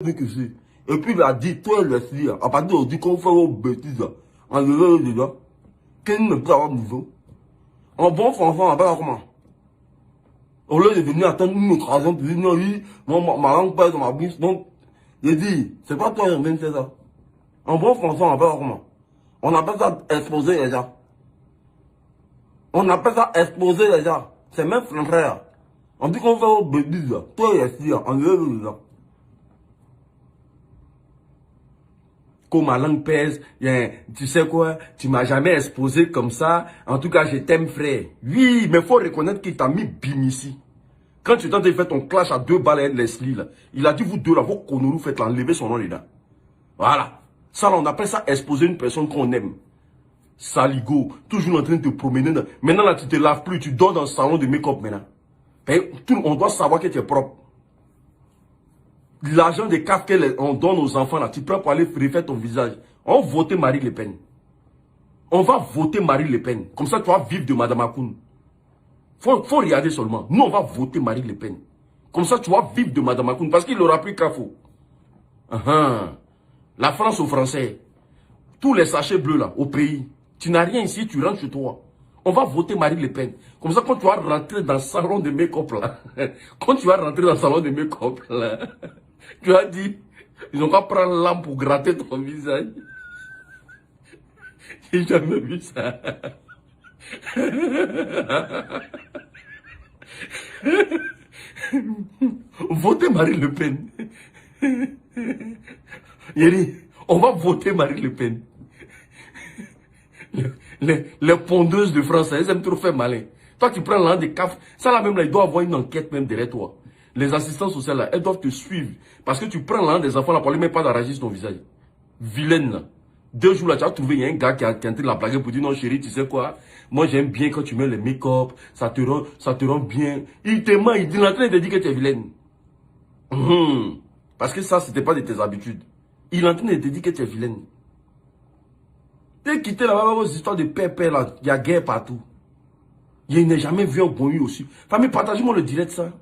Que c'est. Et puis il a dit, toi Leslie, à partir d'aujourd'hui, qu'on fait vos bêtises, enlevez déjà. Quel ne peut avoir de niveau. En bon français, on appelle comment? Au lieu de venir attendre une occasion pour dire, non, oui, ma langue passe dans ma bouche. Donc, il dit, c'est pas toi qui viens de faire ça. En bon français, on appelle comment? On appelle ça exposer les gens. On appelle ça exposer les gens. C'est même frère. On dit qu'on fait vos bêtises, toi Leslie, enlevez déjà. Comme ma langue pèse, tu sais quoi, tu m'as jamais exposé comme ça, en tout cas je t'aime frère. Oui, mais il faut reconnaître qu'il t'a mis bim ici. Quand tu t'es fait ton clash à 2 balles avec Leslie, là, il a dit vous deux là, vos conneries, faites l'enlever son nom là. Voilà. Ça là, on appelle ça exposer une personne qu'on aime. Saligo, toujours en train de te promener. Maintenant là, tu te laves plus, tu dors dans le salon de make-up maintenant. On doit savoir que tu es propre. L'argent des CAF qu'on donne aux enfants, là, tu prends pour aller refaire ton visage. On va voter Marine Le Pen. On va voter Marine Le Pen. Comme ça, tu vas vivre de Madame Akoun. Faut regarder seulement. Nous, on va voter Marine Le Pen. Comme ça, tu vas vivre de Madame Akoun. Parce qu'il aura pris Cafou. La France aux Français. Tous les sachets bleus, là, au pays. Tu n'as rien ici, tu rentres chez toi. On va voter Marine Le Pen. Comme ça, quand tu vas rentrer dans le salon de make-up, là. Quand tu vas rentrer dans le salon de make-up, là. Tu as dit, ils n'ont pas prendre l'âme pour gratter ton visage. J'ai jamais vu ça. Votez Marine Le Pen. Yeri, on va voter Marine Le Pen. Les pondeuses de France, elles aiment trop faire malin. Toi, tu prends l'un des CAF. Ça là même, là, il doit avoir une enquête même derrière toi. Les assistants sociaux là, elles doivent te suivre. Parce que tu prends l'un des enfants là pour aller même pas d'enregistrer ton visage. Vilaine là. 2 jours là, tu as trouvé, il y a un gars qui a tenté de la blaguer pour dire non chérie, tu sais quoi? Moi j'aime bien quand tu mets le make-up, ça te rend bien. Il te ment, il est en train de dire que tu es vilaine. Parce que ça, c'était pas de tes habitudes. Il est en train de te dire que tu es vilaine. T'es quitté là-bas, vos histoires de pépé là, il y a guerre partout. Il n'est jamais vu un bon eu aussi. Famille, partagez-moi le direct ça.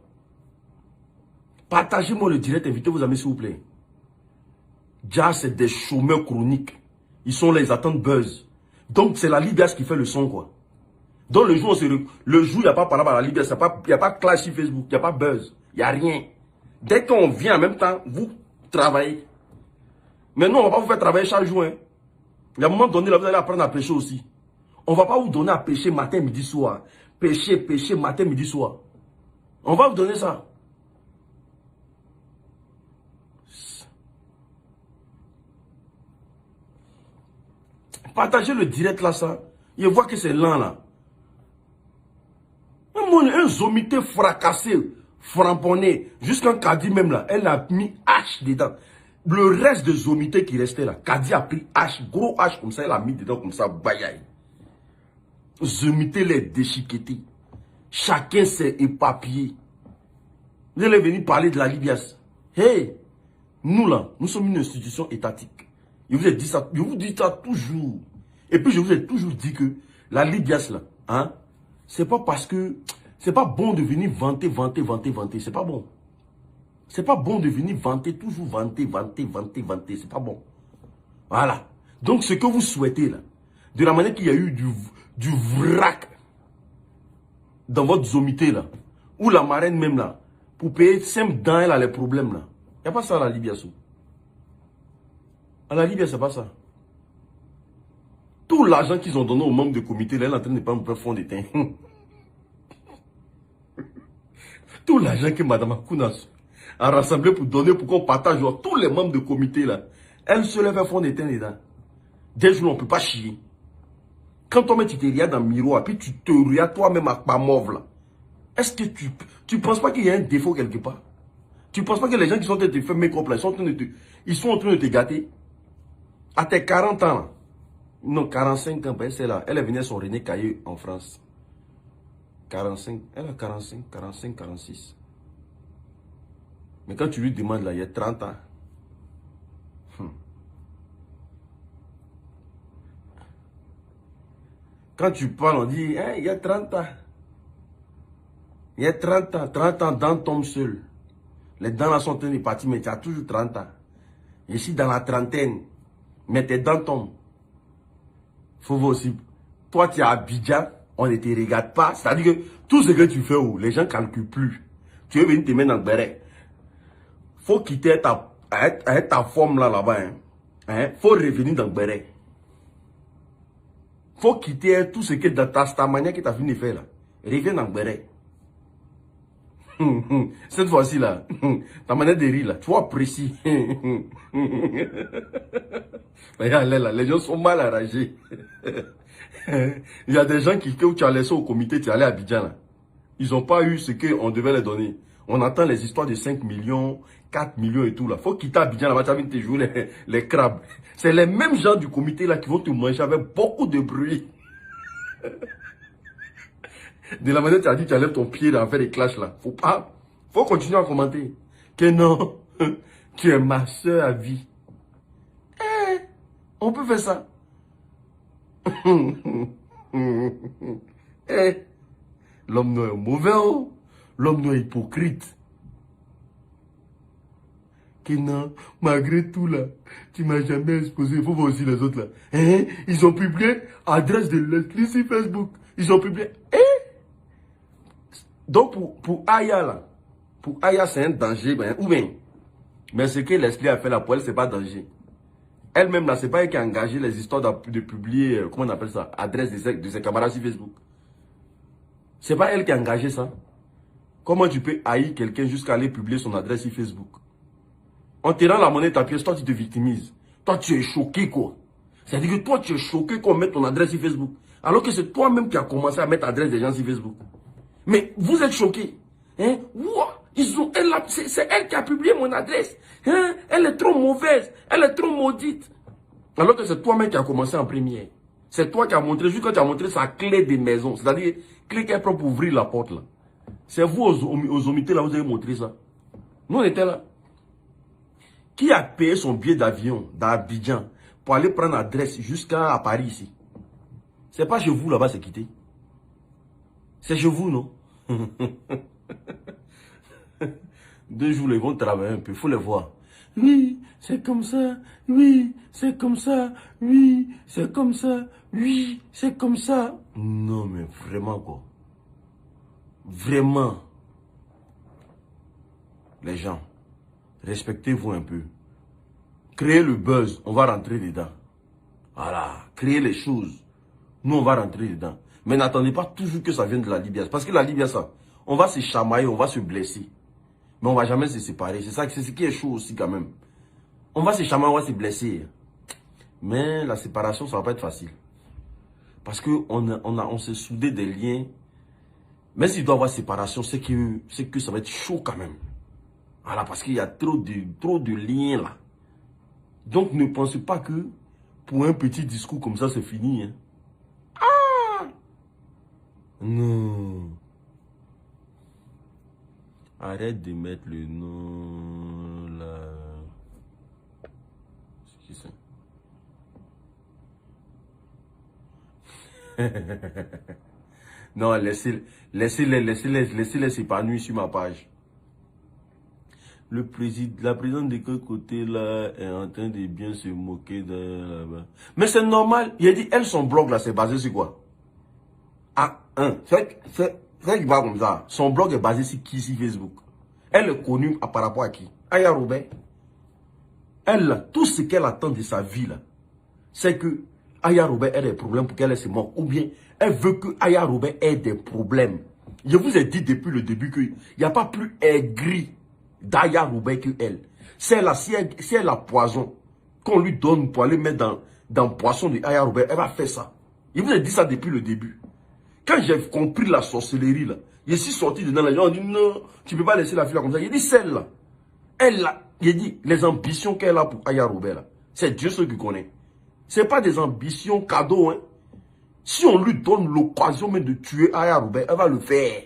Partagez-moi le direct, invitez vos amis s'il vous plaît. Déjà, c'est des chômeurs chroniques. Ils sont là, ils attendent buzz. Donc, c'est la Libias qui fait le son, quoi. Donc, le jour, il n'y a pas par rapport à la Libias, il n'y a pas clash sur Facebook, il n'y a pas buzz, il n'y a rien. Dès qu'on vient en même temps, vous travaillez. Mais nous, on ne va pas vous faire travailler chaque jour. Hein. Il y a un moment donné, là, vous allez apprendre à pêcher aussi. On ne va pas vous donner à pêcher matin, midi, soir. Pêcher, matin, midi, soir. On va vous donner ça. Partagez le direct là, ça. Il voit que c'est lent là. Un zomité fracassé, framponné, jusqu'en Kadi même là, elle a mis H dedans. Le reste de zomité qui restait là, Kadi a pris H, gros H comme ça, elle a mis dedans comme ça, bayaï. Zomité les déchiquetés. Chacun s'est éparpillé. Vous allez venir parler de la Libias. Hey, nous là, nous sommes une institution étatique. Je vous ai dit ça, je vous dis ça toujours. Et puis je vous ai toujours dit que la Libias là, hein, c'est pas parce que c'est pas bon de venir vanter. C'est pas bon. C'est pas bon de venir vanter, toujours vanter. C'est pas bon. Voilà. Donc ce que vous souhaitez là, de la manière qu'il y a eu du vrac dans votre zomité là, ou la marraine même là, pour payer simple dans elle a les problèmes là. Il n'y a pas ça à la Libias. À la Libye, c'est pas ça. Tout l'argent qu'ils ont donné aux membres du comité, là, elle est en train de prendre un fond de teint. Tout l'argent que Mme Akouna a rassemblé pour donner, pour qu'on partage, tous les membres du comité, là, elle se lève un fond de teint dedans. Dès jours, on ne peut pas chier. Quand toi-même, tu te regardes dans le miroir, puis tu te regardes toi-même à pas mauve, là. Est-ce que tu penses pas qu'il y a un défaut quelque part? Tu penses pas que les gens qui sont en train de te faire make-up, là, ils sont en train de te gâter? À tes 40 ans, là, non, 45 ans, c'est là. Elle est venue à son René Caillé en France. 45, elle a 45, 46. Mais quand tu lui demandes là, il y a 30 ans. Quand tu parles, on dit, hein, il y a 30 ans. Il y a 30 ans, 30 ans dans ton seul. Les dents là sont en train de partir, mais tu as toujours 30 ans. Je suis dans la trentaine, mais tes dents tombent. Faut voir aussi. Toi, tu es à Abidjan, on ne te regarde pas. C'est-à-dire que tout ce que tu fais, les gens ne calculent plus. Tu veux venir te mettre dans le béret. Faut quitter ta forme là-bas. Hein? Faut revenir dans le béret. Faut quitter tout ce que dans ta manière que tu as fini de faire là. Reviens dans le béret. Cette fois-ci là, ta manière de rire là, tu vois précis. Regarde là, les gens sont mal arrangés. Il y a des gens que tu as laissé au comité, tu es allé à Abidjan là. Ils n'ont pas eu ce qu'on devait les donner. On entend les histoires de 5 millions, 4 millions et tout là. Faut quitter Abidjan là-bas, tu vas venir te jouer les crabes. C'est les mêmes gens du comité là qui vont te manger avec beaucoup de bruit. De la manière que tu as dit, tu enlèves ton pied dans faire des clashs là. Faut continuer à commenter. Que non, tu es ma soeur à vie. On peut faire ça. L'homme noir est mauvais, oh. L'homme noir est hypocrite. Que non, malgré tout là, tu m'as jamais exposé. Il faut voir aussi les autres là. Ils ont publié adresse de Leslie sur Facebook. Ils ont publié. Donc pour Aya là, pour Aya c'est un danger, ou bien. Mais ce que Leslie a fait là pour elle, c'est pas danger. Elle-même là, c'est pas elle qui a engagé les histoires de publier, comment on appelle ça, adresse de ses camarades sur Facebook. C'est pas elle qui a engagé ça. Comment tu peux haïr quelqu'un jusqu'à aller publier son adresse sur Facebook? On te rend la monnaie ta pièce, toi tu te victimises. Toi tu es choqué quoi. C'est-à-dire que toi tu es choqué qu'on mette ton adresse sur Facebook. Alors que c'est toi-même qui as commencé à mettre l'adresse des gens sur Facebook. Mais vous êtes choqués. Hein? C'est elle qui a publié mon adresse. Hein? Elle est trop mauvaise. Elle est trop maudite. Alors que c'est toi-même qui a commencé en première. C'est toi qui as montré, juste quand tu as montré sa clé de maison. C'est-à-dire, clé qui est propre pour ouvrir la porte là. C'est vous aux omités là, vous avez montré ça. Nous on était là. Qui a payé son billet d'avion d'Abidjan pour aller prendre l'adresse jusqu'à Paris ici? C'est pas chez vous là-bas, c'est quitté. C'est chez vous, non? 2 jours, ils vont travailler un peu, il faut les voir. Oui, c'est comme ça. Oui, c'est comme ça. Oui, c'est comme ça. Oui, c'est comme ça. Non, mais vraiment quoi. Vraiment. Les gens, respectez-vous un peu. Créez le buzz, on va rentrer dedans. Voilà, créez les choses. Nous, on va rentrer dedans. Mais n'attendez pas toujours que ça vienne de la Libye. Parce que la Libye, ça, on va se chamailler, on va se blesser. Mais on ne va jamais se séparer. C'est ça, c'est ce qui est chaud aussi quand même. On va se chamailler, on va se blesser. Mais la séparation, ça ne va pas être facile. Parce qu'on s'est soudé des liens. Mais s'il doit y avoir séparation, c'est que ça va être chaud quand même. Voilà, parce qu'il y a trop de liens là. Donc ne pensez pas que pour un petit discours comme ça, c'est fini. Hein. Ah! Non. Arrête de mettre le nom là. C'est qui ça? Non, laissez-les s'épanouir sur ma page. La présidente de quel côté là est en train de bien se moquer de là-bas. Mais c'est normal. Il a dit, elle, son blog là, c'est basé sur quoi? Ah, c'est qu'il va comme ça. Son blog est basé sur qui, sur Facebook? Elle est connue par rapport à qui? Aya Robert. Elle, tout ce qu'elle attend de sa vie là, c'est que Aya Robert ait des problèmes pour qu'elle se moque. Ou bien, elle veut que Aya Robert ait des problèmes. Je vous ai dit depuis le début qu'il n'y a pas plus aigri d'Aya Robert que elle. C'est là, si elle a poison qu'on lui donne pour aller mettre dans le poisson de Aya Robert, elle va faire ça. Je vous ai dit ça depuis le début. Quand j'ai compris la sorcellerie là, je suis sorti dedans, les gens ont dit non, tu ne peux pas laisser la fille là comme ça. Il dit celle-là, elle là, il dit les ambitions qu'elle a pour Aya Robert là, c'est Dieu seul qui connaît. Ce n'est pas des ambitions cadeaux. Hein. Si on lui donne l'occasion même de tuer Aya Robert, elle va le faire.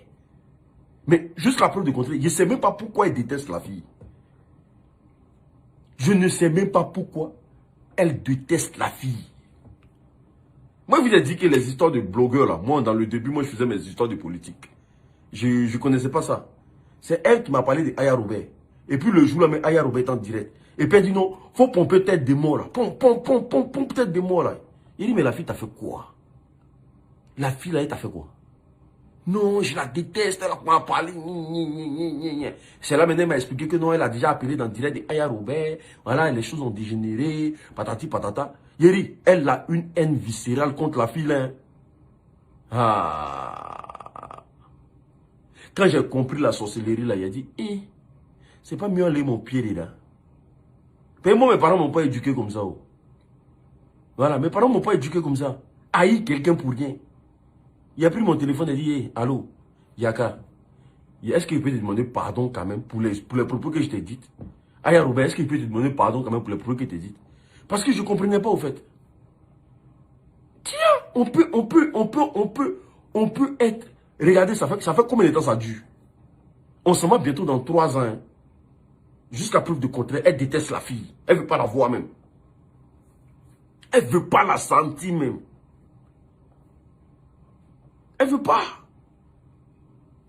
Mais jusqu'à preuve de contraire, je ne sais même pas pourquoi elle déteste la fille. Je ne sais même pas pourquoi elle déteste la fille. Moi, je vous ai dit que les histoires de blogueurs, là, moi, dans le début, moi, je faisais mes histoires de politique. Je ne connaissais pas ça. C'est elle qui m'a parlé de Aya Robert. Et puis le jour là, mais Aya Robert est en direct. Et puis elle dit non, faut pomper tête des morts là. Pompe tête des morts là. Il dit mais la fille t'a fait quoi? La fille là, elle t'a fait quoi? Non, je la déteste, elle a parlé. C'est là maintenant, elle m'a expliqué que non, elle a déjà appelé dans le direct de Aya Robert. Voilà, les choses ont dégénéré. Patati patata. Yeri, elle a une haine viscérale contre la fille là. Ah. Quand j'ai compris la sorcellerie là, il a dit, c'est pas mieux aller mon pied là. Mais moi, mes parents m'ont pas éduqué comme ça. Oh. Voilà, mes parents m'ont pas éduqué comme ça. Haïr quelqu'un pour rien. Il a pris mon téléphone et dit, hey, allô, Yaka, est-ce qu'il peut te demander pardon quand même pour les propos que je t'ai dit? Aya Robert, est-ce qu'il peut te demander pardon quand même pour les propos que je t'ai dit? Parce que je ne comprenais pas au fait. Tiens, on peut être... Regardez, ça fait combien de temps ça dure? On s'en va bientôt dans 3 ans. Hein. Jusqu'à preuve de contraire, elle déteste la fille. Elle ne veut pas la voir même. Elle ne veut pas la sentir même. Elle ne veut pas.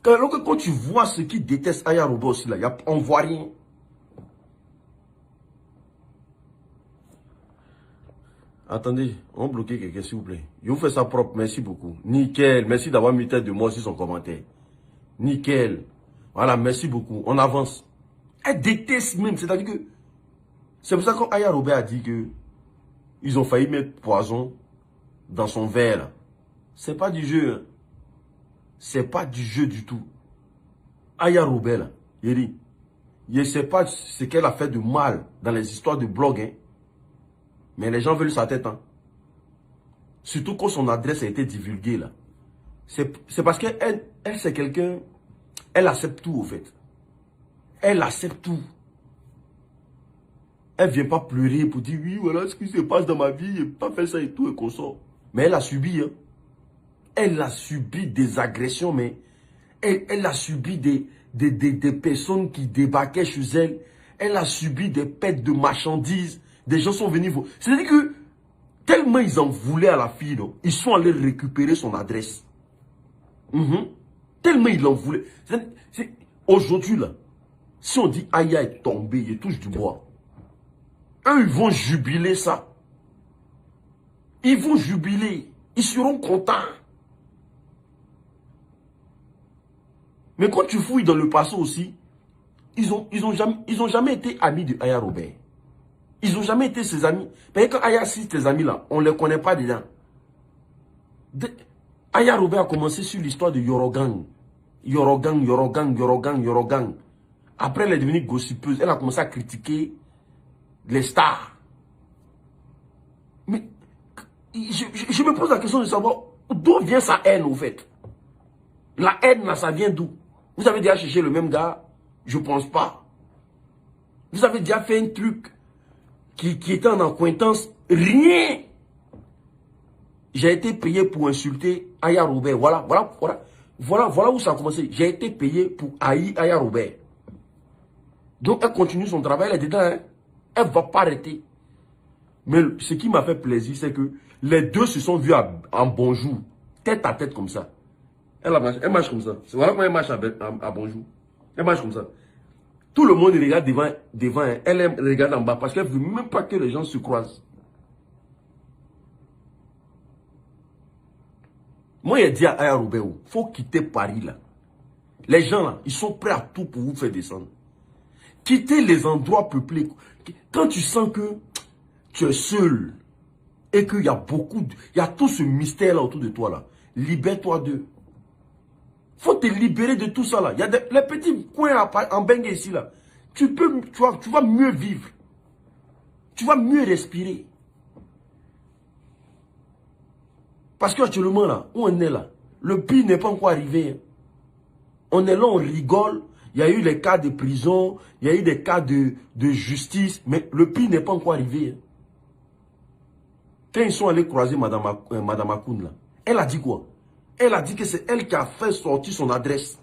Alors que quand tu vois ce qui déteste Aya Robert aussi, là, on ne voit rien. Attendez, on bloque quelqu'un s'il vous plaît. Je vous fais ça propre, merci beaucoup. Nickel, merci d'avoir mis tête de moi sur son commentaire. Nickel. Voilà, merci beaucoup. On avance. Elle déteste même, c'est-à-dire que... C'est pour ça que Aya Robert a dit que... Ils ont failli mettre poison dans son verre. C'est pas du jeu. Hein. C'est pas du jeu du tout. Aya Robert, là, Yeri, je ne sais pas ce qu'elle a fait de mal dans les histoires de blog. Hein. Mais les gens veulent sa tête. Hein. Surtout quand son adresse a été divulguée. Là. C'est parce qu'elle c'est quelqu'un... Elle accepte tout, au fait. Elle accepte tout. Elle ne vient pas pleurer pour dire, oui, voilà ce qui se passe dans ma vie. Je n'ai pas fait ça et tout et qu'on sort. Mais elle a subi. Hein. Elle a subi des agressions, mais elle a subi des personnes qui débarquaient chez elle. Elle a subi des pertes de marchandises. Des gens sont venus. C'est-à-dire que tellement ils en voulaient à la fille, donc, ils sont allés récupérer son adresse. Tellement ils en voulaient. Aujourd'hui, là, si on dit Aya est tombé, il touche du bois. Eux, ils vont jubiler ça. Ils vont jubiler. Ils seront contents. Mais quand tu fouilles dans le passé aussi, ils ont jamais été amis de Aya Robert. Ils n'ont jamais été ses amis. Mais quand Aya cite tes amis là, on ne les connaît pas dedans. Aya Robert a commencé sur l'histoire de Yorogang. Yorogang. Après, elle est devenue gossipeuse. Elle a commencé à critiquer les stars. Mais je me pose la question de savoir d'où vient sa haine au fait. La haine là, ça vient d'où? Vous avez déjà cherché le même gars? Je ne pense pas. Vous avez déjà fait un truc qui était en acquaintance? Rien. J'ai été payé pour insulter Aya Robert. Voilà où ça a commencé. J'ai été payé pour haïr Aya Robert. Donc elle continue son travail, elle est dedans. Hein? Elle ne va pas arrêter. Mais ce qui m'a fait plaisir, c'est que les deux se sont vus en bonjour. Tête à tête comme ça. Elle marche comme ça. Voilà comment elle marche à bonjour. Elle marche comme ça. Tout le monde regarde devant elle. Elle regarde en bas parce qu'elle ne veut même pas que les gens se croisent. Moi, j'ai dit à Aya Robert, il faut quitter Paris là. Les gens là, ils sont prêts à tout pour vous faire descendre. Quittez les endroits peuplés. Quand tu sens que tu es seul et qu'il y a il y a tout ce mystère là autour de toi là, libère-toi d'eux. Faut te libérer de tout ça là. Il y a les petits coins en Bengue ici là. Tu vas mieux vivre. Tu vas mieux respirer. Parce qu'actuellement là, où on est là, le pire n'est pas encore arrivé. Hein. On est là, on rigole. Il y a eu les cas de prison, il y a eu des cas de justice, mais le pire n'est pas encore arrivé. Hein. Quand ils sont allés croiser Madame Akoun là, elle a dit quoi? Elle a dit que c'est elle qui a fait sortir son adresse.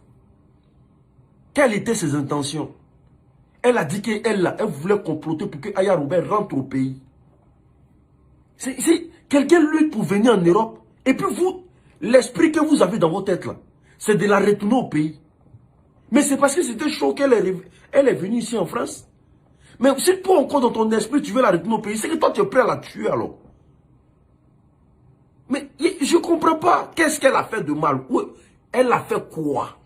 Quelles étaient ses intentions? Elle a dit qu'elle voulait comploter pour que Aya Robert rentre au pays. Quelqu'un lutte pour venir en Europe. Et puis vous, l'esprit que vous avez dans votre tête là, c'est de la retourner au pays. Mais c'est parce que c'était chaud qu'elle Elle est venue ici en France. Mais si toi encore dans ton esprit, tu veux la retourner au pays, c'est que toi tu es prêt à la tuer alors. Mais je ne comprends pas. Qu'est-ce qu'elle a fait de mal? Elle a fait quoi?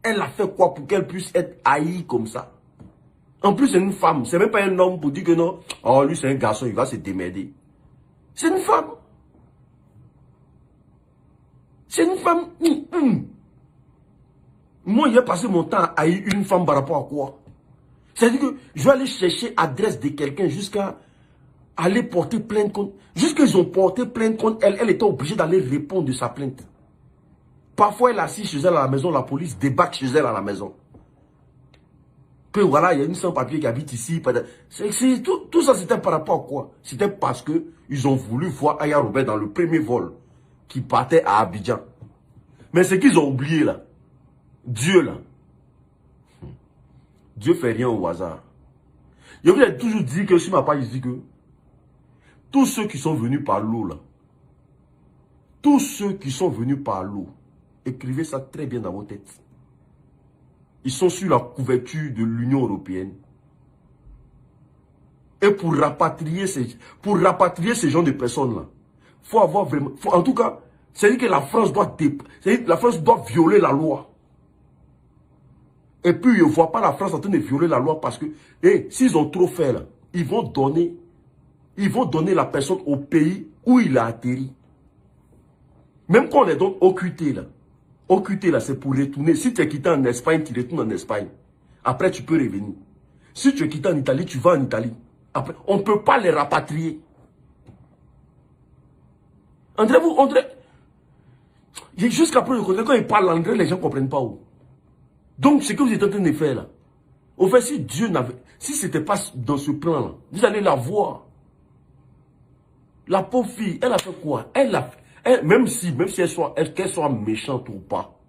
Elle a fait quoi pour qu'elle puisse être haïe comme ça? En plus, c'est une femme. C'est même pas un homme pour dire que non. Oh, lui, c'est un garçon, il va se démerder. C'est une femme. C'est une femme. Moi, j'ai passé mon temps à haïr une femme par rapport à quoi? C'est-à-dire que je vais aller chercher l'adresse de quelqu'un jusqu'à aller porter plainte contre... Jusqu'ils ont porté plainte contre elle, elle était obligée d'aller répondre de sa plainte. Parfois, elle est assise chez elle à la maison, la police débarque chez elle à la maison. Que voilà, il y a une sans-papier qui habite ici. Tout ça, c'était par rapport à quoi? C'était parce qu'ils ont voulu voir Aya Robert dans le premier vol qui partait à Abidjan. Mais ce qu'ils ont oublié là, Dieu là, Dieu fait rien au hasard. Je vous ai toujours dit que sur ma page, je dis que tous ceux qui sont venus par l'eau là, tous ceux qui sont venus par l'eau, écrivez ça très bien dans vos têtes. Ils sont sur la couverture de l'Union européenne. Et pour rapatrier ces gens de personnes-là, il faut avoir vraiment... en tout cas, c'est-à-dire que la France doit violer la loi. Et puis, ils ne voient pas la France en train de violer la loi parce que, s'ils ont trop fait là, ils vont donner la personne au pays où il a atterri. Même quand on est donc OQT là, OQT là, c'est pour retourner. Si tu es quitté en Espagne, tu retournes en Espagne. Après, tu peux revenir. Si tu es quitté en Italie, tu vas en Italie. Après, on ne peut pas les rapatrier. André, jusqu'à présent, quand il parle anglais, les gens ne comprennent pas où. Donc, ce que vous êtes en train de faire là, au fait, si Dieu n'avait, si ce n'était pas dans ce plan-là, vous allez la voir. La pauvre fille, elle a fait quoi? Même si qu'elle soit méchante ou pas,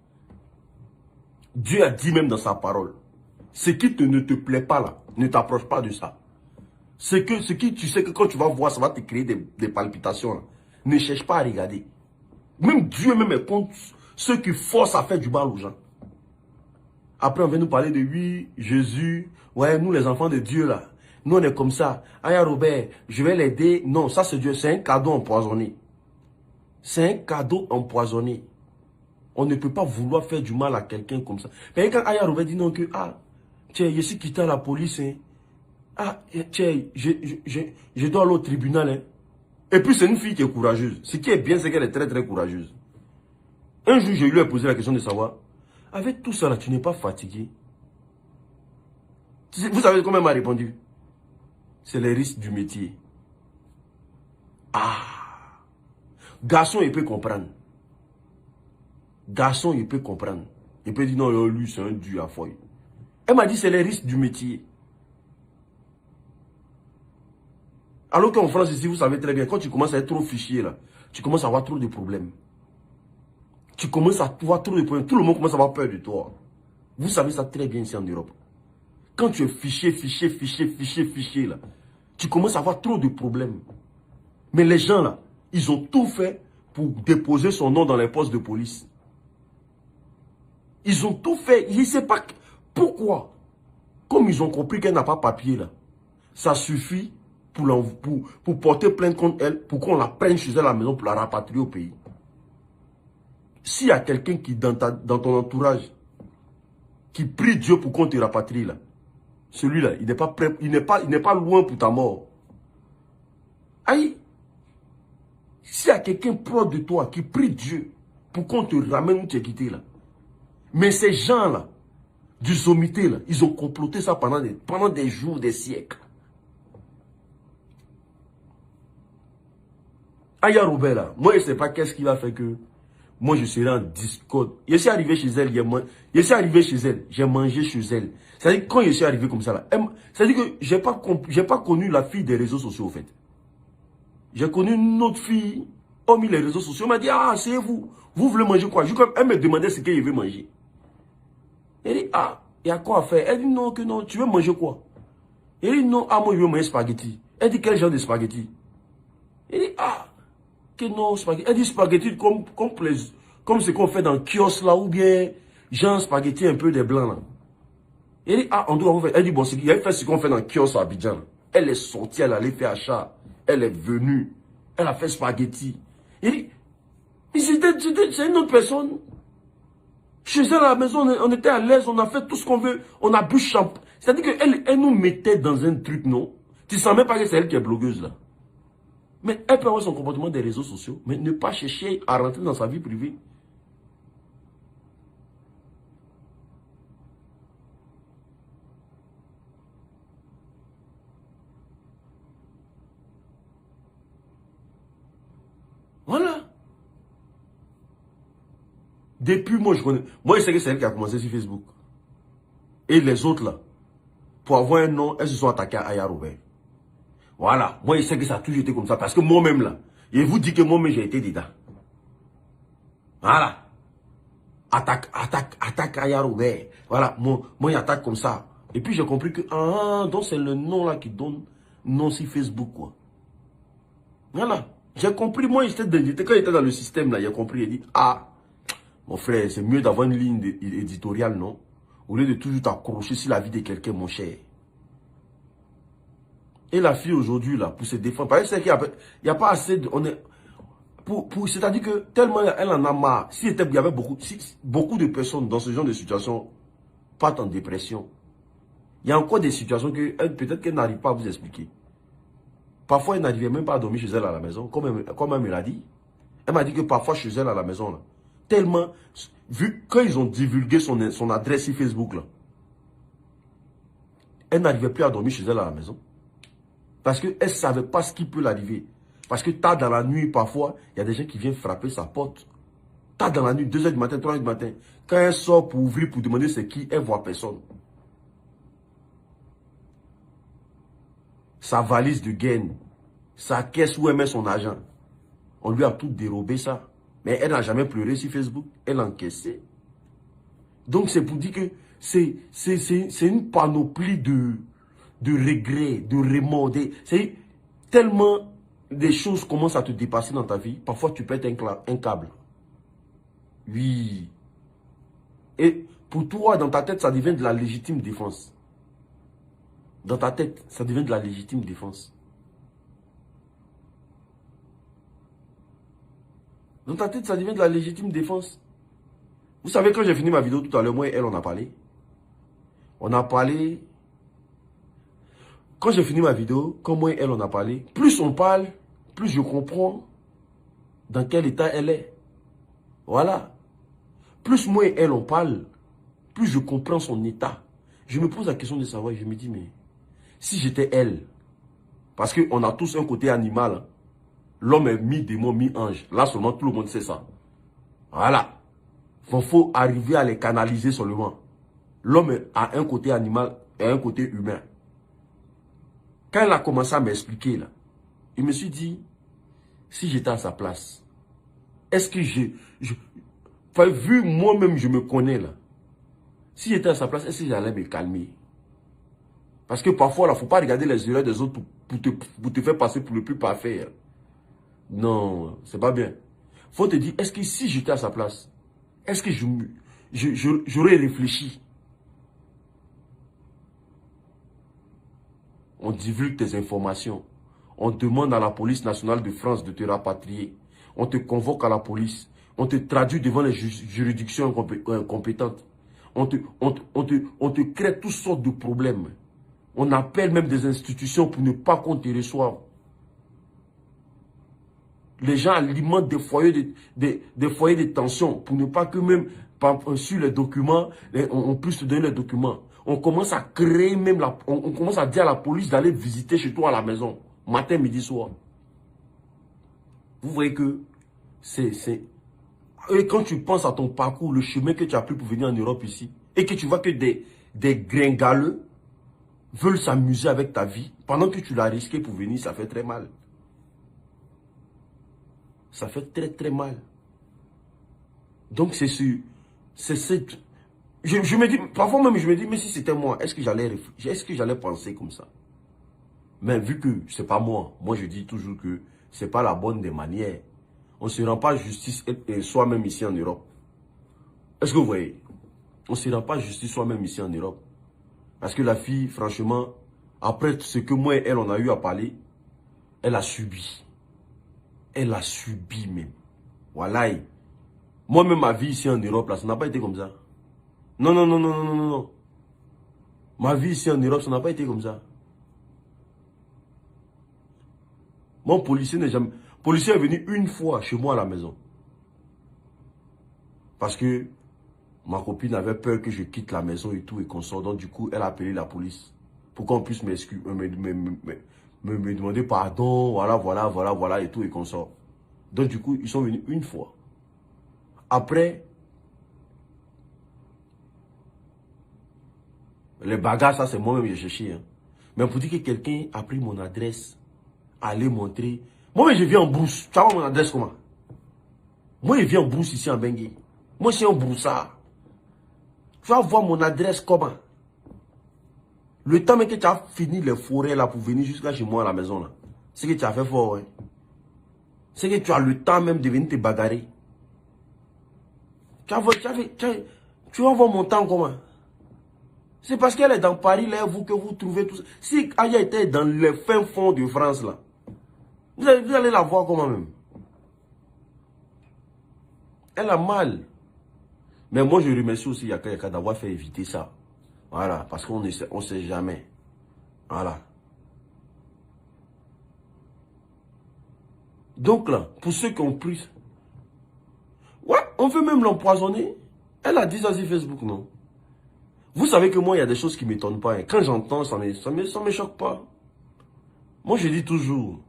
Dieu a dit même dans sa parole, ce qui ne te plaît pas là, ne t'approche pas de ça. Ce qui tu sais que quand tu vas voir, ça va te créer des palpitations là. Ne cherche pas à regarder. Même Dieu même est contre ceux qui forcent à faire du mal aux gens. Après on vient nous parler de oui, Jésus, ouais, nous les enfants de Dieu là, nous on est comme ça. Aya Robert, je vais l'aider. Non, ça c'est Dieu, c'est un cadeau empoisonné. C'est un cadeau empoisonné. On ne peut pas vouloir faire du mal à quelqu'un comme ça. Mais quand Aya Robert dit non que, tiens, je suis quitté à la police, hein. Tiens, je dois aller au tribunal, hein. Et puis c'est une fille qui est courageuse. Ce qui est bien, c'est qu'elle est très très courageuse. Un jour, je lui ai posé la question de savoir, avec tout ça là, tu n'es pas fatigué? Vous savez comment elle m'a répondu? C'est les risques du métier. Garçon, il peut comprendre. Garçon, il peut comprendre. Il peut dire non, lui, c'est un dieu à foyer. Elle m'a dit, c'est les risques du métier. Alors qu'en France, ici, vous savez très bien, quand tu commences à être trop fichier, là, tu commences à avoir trop de problèmes. Tu commences à avoir trop de problèmes. Tout le monde commence à avoir peur de toi. Vous savez ça très bien ici en Europe. Quand tu es fichier, là, tu commences à avoir trop de problèmes. Mais les gens, là, ils ont tout fait pour déposer son nom dans les postes de police. Ils ont tout fait. Je ne sais pas pourquoi. Comme ils ont compris qu'elle n'a pas papier, là, ça suffit pour porter plainte contre elle, pour qu'on la prenne chez elle à la maison pour la rapatrier au pays. S'il y a quelqu'un qui, dans ton entourage, qui prie Dieu pour qu'on te rapatrie, là, celui-là, il n'est pas prêt, il n'est pas loin pour ta mort. Aïe! S'il y a quelqu'un proche de toi qui prie Dieu pour qu'on te ramène où tu es quitté, là. Mais ces gens-là, du sommité, là, ils ont comploté ça pendant des jours, des siècles. Aya Robert, là, moi, je ne sais pas qu'est-ce qui va faire que moi, je serai en discorde. Je suis arrivé chez elle, j'ai mangé chez elle. C'est-à-dire, quand je suis arrivé comme ça, là, c'est-à-dire que je n'ai pas connu la fille des réseaux sociaux, au fait. J'ai connu une autre fille, hormis les réseaux sociaux. Elle m'a dit, c'est vous. Vous voulez manger quoi? Elle me demandait ce qu'elle veut manger. Elle dit, il y a quoi à faire? Elle dit, non, tu veux manger quoi? Elle dit, non, moi, je veux manger spaghetti. Elle dit, quel genre de spaghetti? Elle dit, que non, spaghetti. Elle dit, spaghetti comme ce qu'on fait dans le kiosque là, ou bien, genre spaghetti un peu des blancs là. Elle dit, ah, on doit faire. Elle dit, bon, il a fait ce qu'on fait dans Kios à Abidjan. Elle est sortie, elle allait faire achat. Elle est venue. Elle a fait spaghetti. Il dit, mais c'est une autre personne. Chez elle à la maison, on était à l'aise, on a fait tout ce qu'on veut. On a bu champagne. C'est-à-dire qu'elle nous mettait dans un truc, non? Tu ne sens même pas que c'est elle qui est blogueuse, là. Mais elle peut avoir son comportement des réseaux sociaux, mais ne pas chercher à rentrer dans sa vie privée. Voilà. Depuis moi, je connais. Moi, je sais que c'est elle qui a commencé sur Facebook. Et les autres, là, pour avoir un nom, elles se sont attaquées à Aya Robert. Voilà. Moi, je sais que ça a toujours été comme ça. Parce que moi-même, là, je vous dis que moi-même, j'ai été dedans. Voilà. Attaque Aya Robert. Voilà. Moi, il attaque comme ça. Et puis, j'ai compris que, ah, donc c'est le nom, là, qui donne nom sur Facebook, quoi. Voilà. J'ai compris. Moi, quand j'étais dans le système, là, j'ai compris. J'ai dit, ah, mon frère, c'est mieux d'avoir une ligne éditoriale, non? Au lieu de toujours t'accrocher sur la vie de quelqu'un, mon cher. Et la fille aujourd'hui, là, pour se défendre, parce qu'il n'y a pas assez de... c'est-à-dire que tellement elle en a marre. Si il y avait beaucoup de personnes dans ce genre de situation partent en dépression. Il y a encore des situations que peut-être qu'elle n'arrive pas à vous expliquer. Parfois, elle n'arrivait même pas à dormir chez elle à la maison, comme elle me l'a dit. Elle m'a dit que parfois chez elle à la maison, là, tellement, vu quand ils ont divulgué son adresse sur Facebook, là, elle n'arrivait plus à dormir chez elle à la maison. Parce qu'elle ne savait pas ce qui peut l'arriver. Parce que tard dans la nuit, parfois, il y a des gens qui viennent frapper sa porte. Tard dans la nuit, 2 h du matin, 3 h du matin. Quand elle sort pour ouvrir, pour demander c'est qui, elle ne voit personne. Sa valise de gain, sa caisse où elle met son argent. On lui a tout dérobé ça. Mais elle n'a jamais pleuré sur Facebook. Elle a encaissé. Donc c'est pour dire que c'est une panoplie de regrets, de remords. C'est tellement des choses commencent à te dépasser dans ta vie. Parfois tu pètes un câble. Oui. Et pour toi, dans ta tête, ça devient de la légitime défense. Dans ta tête, ça devient de la légitime défense. Dans ta tête, ça devient de la légitime défense. Vous savez, quand j'ai fini ma vidéo tout à l'heure, moi et elle, on a parlé. On a parlé. Quand j'ai fini ma vidéo, quand moi et elle, on a parlé, plus on parle, plus je comprends dans quel état elle est. Voilà. Plus moi et elle, on parle, plus je comprends son état. Je me pose la question de savoir, je me dis, mais si j'étais elle, parce qu'on a tous un côté animal, hein. L'homme est mi-démon, mi-ange. Là seulement, tout le monde sait ça. Voilà. Il faut arriver à les canaliser seulement. L'homme a un côté animal et un côté humain. Quand elle a commencé à m'expliquer, là, je me suis dit, si j'étais à sa place, est-ce que vu moi-même, je me connais, là. Si j'étais à sa place, est-ce que j'allais me calmer? Parce que parfois, il ne faut pas regarder les erreurs des autres pour te faire passer pour le plus parfait. Non, c'est pas bien. Il faut te dire, est-ce que si j'étais à sa place, est-ce que j'aurais réfléchi? On divulgue tes informations. On demande à la police nationale de France de te rapatrier. On te convoque à la police. On te traduit devant les juridictions compétentes. On te crée toutes sortes de problèmes. On appelle même des institutions pour ne pas qu'on te reçoive. Les gens alimentent des foyers de tension pour ne pas que même sur les documents, on puisse te donner les documents. On commence à créer même, on commence à dire à la police d'aller visiter chez toi à la maison, matin, midi, soir. Vous voyez que et quand tu penses à ton parcours, le chemin que tu as pris pour venir en Europe ici, et que tu vois que des gringaleux veulent s'amuser avec ta vie, pendant que tu l'as risqué pour venir, ça fait très mal. Ça fait très très mal. Donc c'est sûr. Je me dis, parfois même je me dis, mais si c'était moi, est-ce que j'allais penser comme ça? Mais vu que c'est pas moi je dis toujours que c'est pas la bonne des manières. On ne se rend pas justice soi-même ici en Europe. Est-ce que vous voyez? On ne se rend pas justice soi-même ici en Europe. Parce que la fille, franchement, après ce que moi et elle, on a eu à parler, elle a subi. Elle a subi même. Voilà. Moi-même, ma vie ici en Europe, là, ça n'a pas été comme ça. Non, non, non, non, non, non, non. Ma vie ici en Europe, ça n'a pas été comme ça. Mon policier n'est jamais... policier est venu une fois chez moi à la maison. Parce que ma copine avait peur que je quitte la maison et tout et qu'on sorte. Donc du coup, elle a appelé la police. Pour qu'on puisse me demander pardon, voilà, voilà, voilà, voilà et tout et qu'on sort. Donc du coup, ils sont venus une fois. Après, les bagarres, ça c'est moi-même j'ai cherché. Hein. Mais pour dire que quelqu'un a pris mon adresse, allé montrer. Moi, je viens en brousse. Tu vois mon adresse comment? Moi, je viens en brousse ici en Bengue. Moi, je suis un broussard. Tu vas voir mon adresse comment? Le temps même que tu as fini les forêts là pour venir jusqu'à chez moi à la maison là. C'est que tu as fait fort, ouais. C'est que tu as le temps même de venir te bagarrer. Tu vas voir mon temps comment? C'est parce qu'elle est dans Paris là, vous que vous trouvez tout ça. Si Aya était dans le fin fond de France là, vous allez la voir comment même? Elle a mal. Mais moi je remercie aussi Yaka d'avoir fait éviter ça. Voilà, parce qu'on ne sait jamais. Voilà. Donc là, pour ceux qui ont pris... Ouais, on veut même l'empoisonner. Elle a dit ça sur Facebook, non? Vous savez que moi, il y a des choses qui ne m'étonnent pas. Hein. Quand j'entends, ça ne me choque pas. Moi, je dis toujours,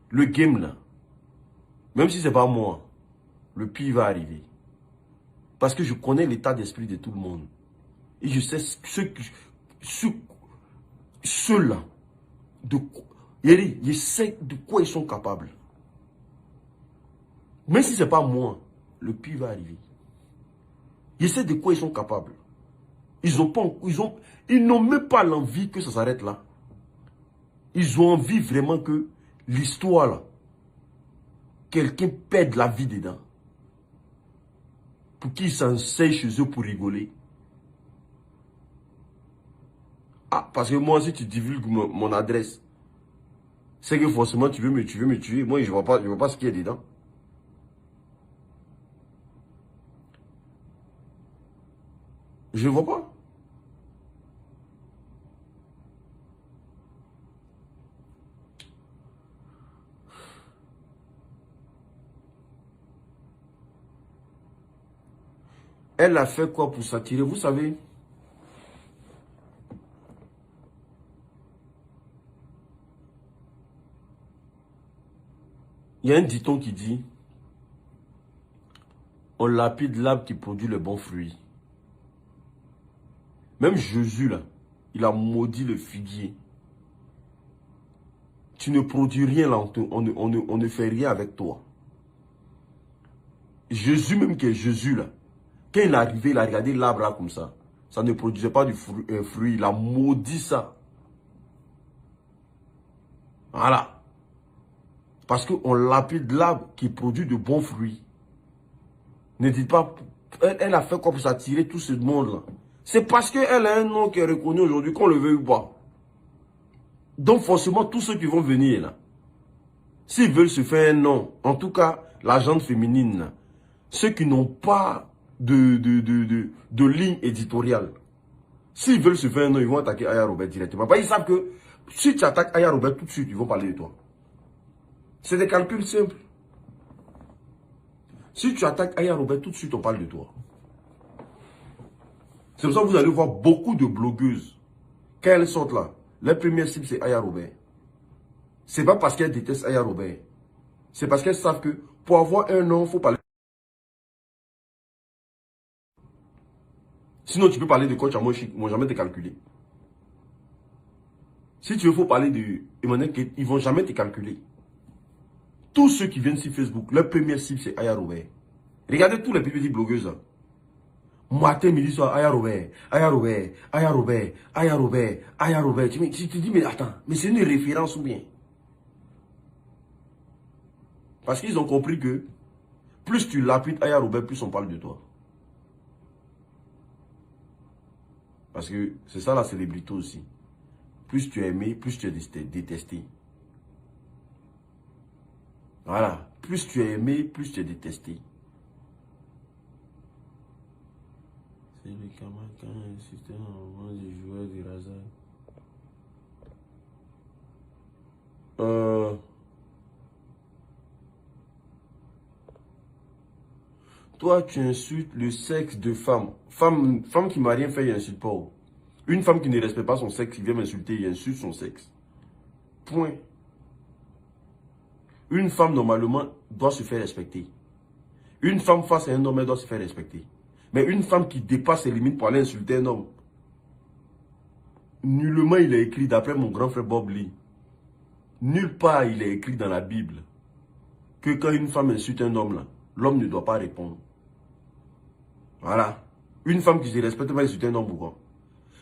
le game là, même si ce n'est pas moi, le pire va arriver. Parce que je connais l'état d'esprit de tout le monde. Et je sais ceux-là, je sais de quoi ils sont capables. Même si ce n'est pas moi, le pire va arriver. Je sais de quoi ils sont capables. Ils n'ont même pas l'envie que ça s'arrête là. Ils ont envie vraiment que l'histoire là, quelqu'un perde la vie dedans. Pour qu'ils s'enseignent chez eux pour rigoler. Ah, parce que moi, si tu divulgues mon adresse, c'est que forcément tu veux me tuer. Moi, je ne vois pas ce qu'il y a dedans. Je ne vois pas. Elle a fait quoi pour s'attirer? Vous savez, il y a un dicton qui dit, on lapide l'arbre qui produit le bon fruit. Même Jésus, là, il a maudit le figuier. Tu ne produis rien là, on ne fait rien avec toi. Jésus, même qui est Jésus, là, quand il est arrivé, il a regardé l'arbre là comme ça. Ça ne produisait pas du fruit. Il a maudit ça. Voilà. Parce qu'on lapide l'arbre qui produit de bons fruits. Ne dites pas, elle a fait quoi pour s'attirer tout ce monde-là? C'est parce qu'elle a un nom qui est reconnu aujourd'hui, qu'on le veuille ou pas. Donc forcément, tous ceux qui vont venir là, s'ils veulent se faire un nom, en tout cas, la gente féminine, là, ceux qui n'ont pas de ligne éditoriale, s'ils veulent se faire un nom, ils vont attaquer Aya Robert directement. Parce qu'ils savent que si tu attaques Aya Robert tout de suite, ils vont parler de toi. C'est des calculs simples. Si tu attaques Aya Robert tout de suite, on parle de toi. C'est pour ça que vous allez voir beaucoup de blogueuses. Quand elles sortent là, leur première cible c'est Aya Robert. C'est pas parce qu'elles détestent Aya Robert. C'est parce qu'elles savent que pour avoir un nom, il faut parler. Sinon, tu peux parler de coach à moi, ils ne vont jamais te calculer. Si tu veux, il faut parler de Emmanuel, ils ne vont jamais te calculer. Tous ceux qui viennent sur Facebook, leur première cible c'est Aya Robert. Regardez tous les petits blogueuses là. Matin, midi, soir, Aya Robert, Aya Robert, Aya Robert, Aya Robert, Aya Robert. Tu te dis, mais attends, mais c'est une référence ou bien? Parce qu'ils ont compris que plus tu lapides Aya Robert, plus on parle de toi. Parce que c'est ça la célébrité aussi. Plus tu es aimé, plus tu es détesté. Voilà. Plus tu es aimé, plus tu es détesté. C'est le camarade quand il insistait au moment du joueur du Razak. Toi, tu insultes le sexe de femme. Femme qui m'a rien fait, il n'insulte pas. Une femme qui ne respecte pas son sexe, il vient m'insulter, il insulte son sexe. Point. Une femme, normalement, doit se faire respecter. Une femme face à un homme, elle doit se faire respecter. Mais une femme qui dépasse ses limites pour aller insulter un homme, nullement il est écrit, d'après mon grand frère Bob Lee, nulle part il est écrit dans la Bible que quand une femme insulte un homme, l'homme ne doit pas répondre. Voilà. Une femme qui se respecte va insulter un homme ou quoi?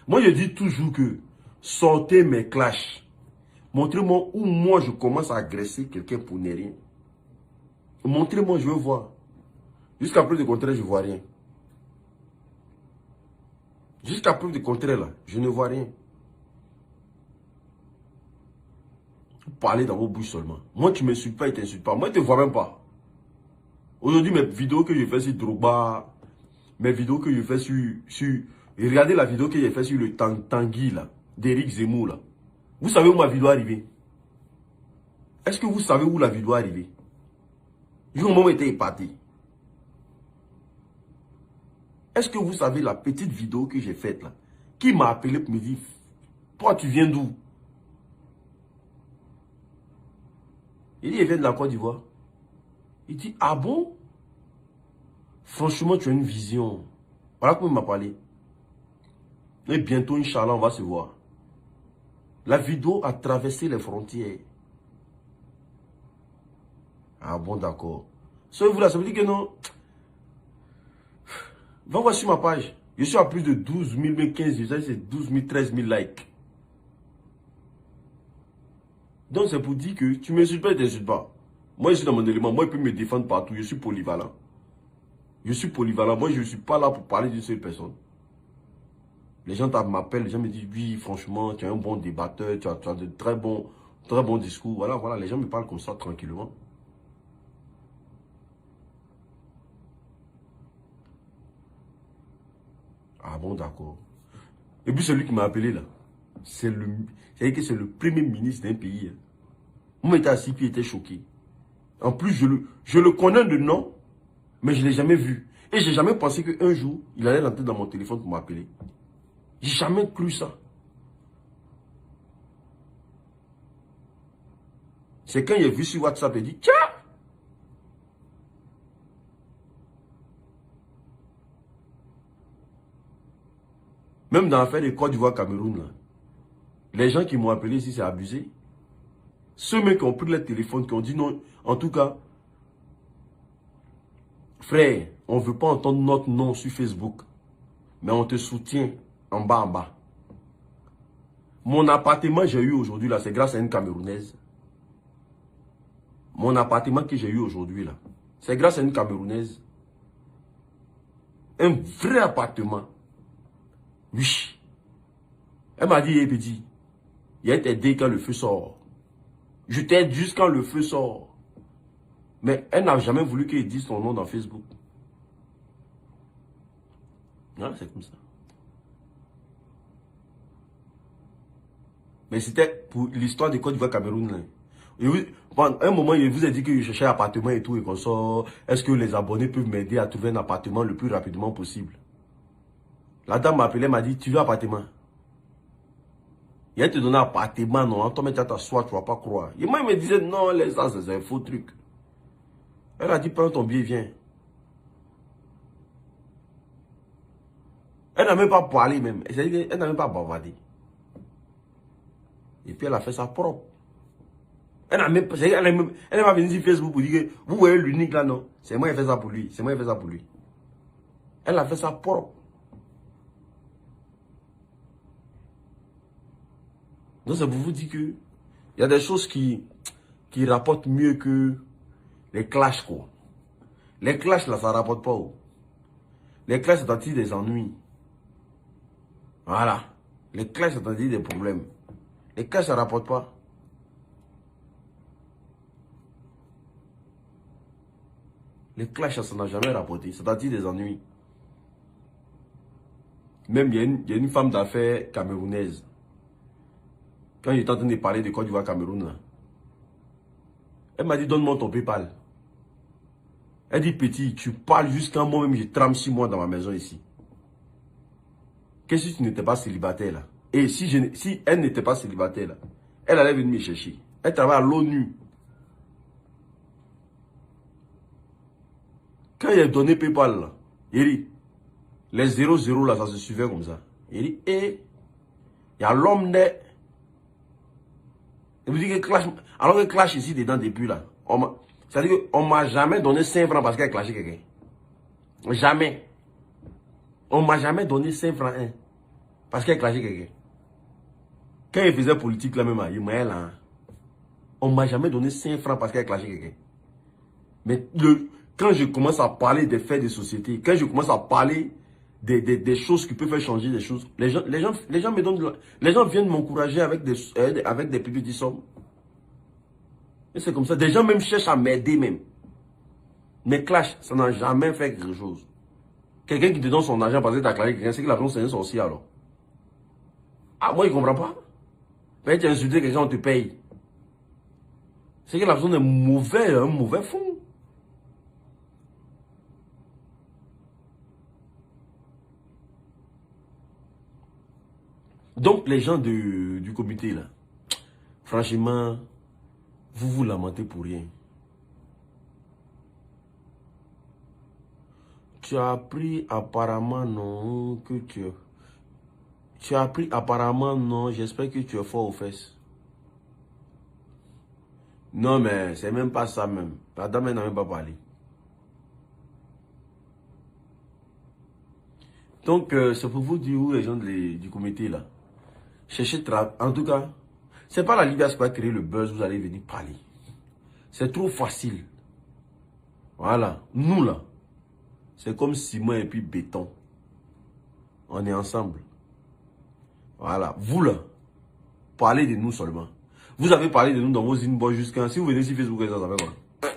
Moi, je dis toujours que sortez mes clashs. Montrez-moi où moi je commence à agresser quelqu'un pour ne rien. Montrez-moi, je veux voir. Jusqu'à preuve du contraire, je ne vois rien. Jusqu'à preuve du contraire, là, je ne vois rien. Vous parlez dans vos bouches seulement. Moi, tu ne m'insultes pas, il ne t'insulte pas. Moi, je ne te vois même pas. Aujourd'hui, mes vidéos que je fais sur Drogba, mes vidéos que je fais sur regardez la vidéo que j'ai fait sur le Tanguy, là, d'Éric Zemmour, là. Vous savez où ma vidéo est arrivée? Est-ce que vous savez où la vidéo est arrivée? J'ai au moment été épaté. Est-ce que vous savez la petite vidéo que j'ai faite là? Qui m'a appelé pour me dire, toi tu viens d'où? Il dit, il vient de la Côte d'Ivoire. Il dit, ah bon? Franchement, tu as une vision. Voilà comment il m'a parlé. Et bientôt, Inch'Allah, on va se voir. La vidéo a traversé les frontières. Ah bon, d'accord. Savez-vous là, ça veut dire que non. Va voir sur ma page. Je suis à plus de 12 000, 15 000, c'est 12 000, 13 000 likes. Donc c'est pour dire que tu ne m'insultes pas et tu n'insultes pas. Moi je suis dans mon élément, moi je peux me défendre partout, je suis polyvalent. Je suis polyvalent, moi je ne suis pas là pour parler d'une seule personne. Les gens m'appellent, les gens me disent, oui franchement, tu es un bon débatteur, tu as de très bons discours. Voilà, voilà, les gens me parlent comme ça tranquillement. Ah bon, d'accord. Et puis celui qui m'a appelé là, c'est le premier ministre d'un pays. Moi j'étais assis puis il était choqué. En plus, je le connais de nom, mais je ne l'ai jamais vu. Et je n'ai jamais pensé qu'un jour, il allait rentrer dans mon téléphone pour m'appeler. J'ai jamais cru ça. C'est quand il a vu sur WhatsApp, il dit, tiens! Même dans l'affaire de Côte d'Ivoire Cameroun, là, les gens qui m'ont appelé ici, c'est abusé. Ceux mecs qui ont pris le téléphone, qui ont dit non, en tout cas, frère, on ne veut pas entendre notre nom sur Facebook, mais on te soutient en bas, en bas. Mon appartement j'ai eu aujourd'hui, là, c'est grâce à une Camerounaise. Mon appartement que j'ai eu aujourd'hui, là, c'est grâce à une Camerounaise. Un vrai appartement. Oui. Elle m'a dit, hey, petit, il a t'aider quand le feu sort. Je t'aide juste quand le feu sort. Mais elle n'a jamais voulu qu'il dise son nom dans Facebook. Non, c'est comme ça. Mais c'était pour l'histoire de Côte d'Ivoire Cameroun. À un moment, il vous a dit que je cherchais un appartement et tout, et qu'on sort. Est-ce que les abonnés peuvent m'aider à trouver un appartement le plus rapidement possible? La dame m'a appelé, m'a dit, tu veux un appartement? Il a te donné un appartement, non? Toi, tu t'assois, tu ne vas pas croire. Et moi, il me disait, non, les gens, c'est un faux truc. Elle a dit, prends ton billet, viens. Elle n'a même pas parlé, même. Elle n'a même pas bavardé. Et puis, elle a fait ça propre. Elle n'a même pas venu sur Facebook pour dire que vous voyez l'unique là, non? C'est moi qui ai fait ça pour lui. C'est moi qui ai fait ça pour lui. Elle a fait ça propre. Donc, c'est pour vous dire que il y a des choses qui rapportent mieux que les clashs, quoi. Les clashs, là, ça ne rapporte pas. Les clashs, c'est à titre des ennuis. Voilà. Les clashs, ça t'a dit des problèmes. Les clashs, ça ne rapporte pas. Les clashs, ça n'a jamais rapporté. Ça t'a dit des ennuis. Même, il y a une femme d'affaires camerounaise. Quand il était en train de parler de Côte d'Ivoire, Cameroun, là, elle m'a dit, donne-moi ton PayPal. Elle dit, petit, tu parles jusqu'à moi-même, je trame 6 mois dans ma maison ici. Qu'est-ce que tu n'étais pas célibataire là? Et si elle n'était pas célibataire là, elle allait venir me chercher. Elle travaille à l'ONU. Quand il a donné PayPal là, il dit, les 0 là, ça se suivait comme ça. Il dit, il y a l'homme de... Il me dit que clash, alors que clash ici dedans depuis là. C'est-à-dire qu'on ne m'a jamais donné 5 francs parce qu'elle clashait quelqu'un. Jamais. On ne m'a jamais donné 5 francs hein, parce qu'elle clashait quelqu'un. Quand il faisait politique là même, il m'a là. On ne m'a jamais donné 5 francs parce qu'elle clashait quelqu'un. Mais quand je commence à parler des faits de société, quand je commence à parler des choses qui peuvent faire changer des choses, les gens me donnent les gens viennent m'encourager avec des petites sommes. Et c'est comme ça. Des gens même cherchent à m'aider même. Mais clash, ça n'a jamais fait quelque chose. Quelqu'un qui te donne son argent parce que tu as clashé quelqu'un, c'est que la personne c'est un sorcier alors. Ah, moi, il ne comprend pas. Mais tu as insulté quelqu'un, on te paye. C'est que la personne est mauvais, un mauvais fond. Donc, les gens du comité, là, franchement, vous vous lamentez pour rien. Tu as appris apparemment, non, que tu as appris apparemment, non, j'espère que tu es fort aux fesses. Non, mais c'est même pas ça même. La dame n'a même pas parlé. Donc, c'est pour vous dire où les gens du comité, là. Cherchez en tout cas, c'est pas la Libye qui va créer le buzz, vous allez venir parler. C'est trop facile. Voilà. Nous là, c'est comme ciment et puis béton. On est ensemble. Voilà. Vous là, parlez de nous seulement. Vous avez parlé de nous dans vos inbox jusqu'à... Si vous venez sur Facebook, ça fait quoi?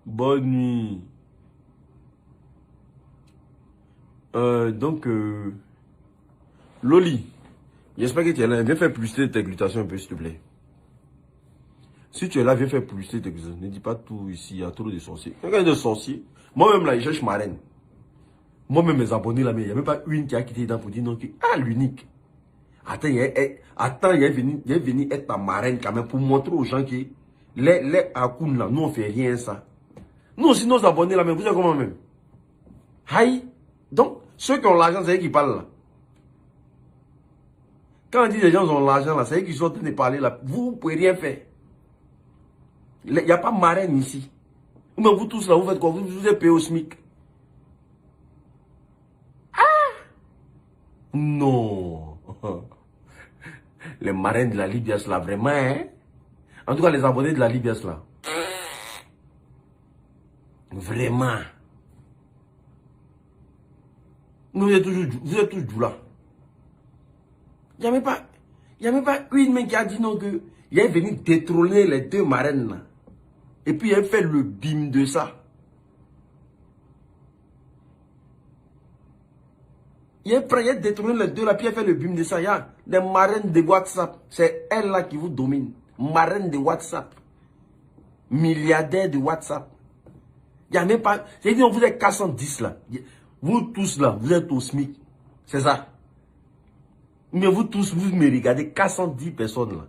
Bonne nuit. Donc, Loli, j'espère que tu es là. Viens faire plus de tes glutations un peu, s'il te plaît. Si tu es là, viens faire plus de tes glutations. Ne dis pas tout ici, il y a trop de sorciers. Regarde de sorciers. Moi-même, là, je cherche ma reine. Moi-même, mes abonnés, là, mais il n'y a même pas une qui a quitté dedans pour dire non. Ah, l'unique. Attends, il est venu être ta marraine quand même pour montrer aux gens que les Akoun, là, nous, on ne fait rien, ça. Nous aussi, nos abonnés, là, mais vous savez comment même? Aïe. Donc, ceux qui ont l'argent, c'est eux qui parlent là. Quand on dit les gens ont l'argent là, c'est eux qui sont en train de parler là. Vous ne pouvez rien faire. Il n'y a pas marraine ici. Mais vous tous là, vous faites quoi? Vous êtes payé au SMIC. Ah! Non. Les marraines de la Libye là, vraiment, hein? En tout cas, les abonnés de la Libye là. Vraiment. Vous êtes toujours là. Il n'y a même pas une main qui a dit non que il est venu détrôner les 2 marraines là. Et puis il a fait le bim de ça. Il a détrôné les 2 là, puis il a fait le bim de ça. Il y a des marraines de WhatsApp. C'est elle là qui vous domine. Marraine de WhatsApp. Milliardaire de WhatsApp. Il n'y a même pas... C'est-à-dire vous êtes 410 là. Vous tous là, vous êtes au SMIC. C'est ça. Mais vous tous, vous me regardez, 410 personnes là.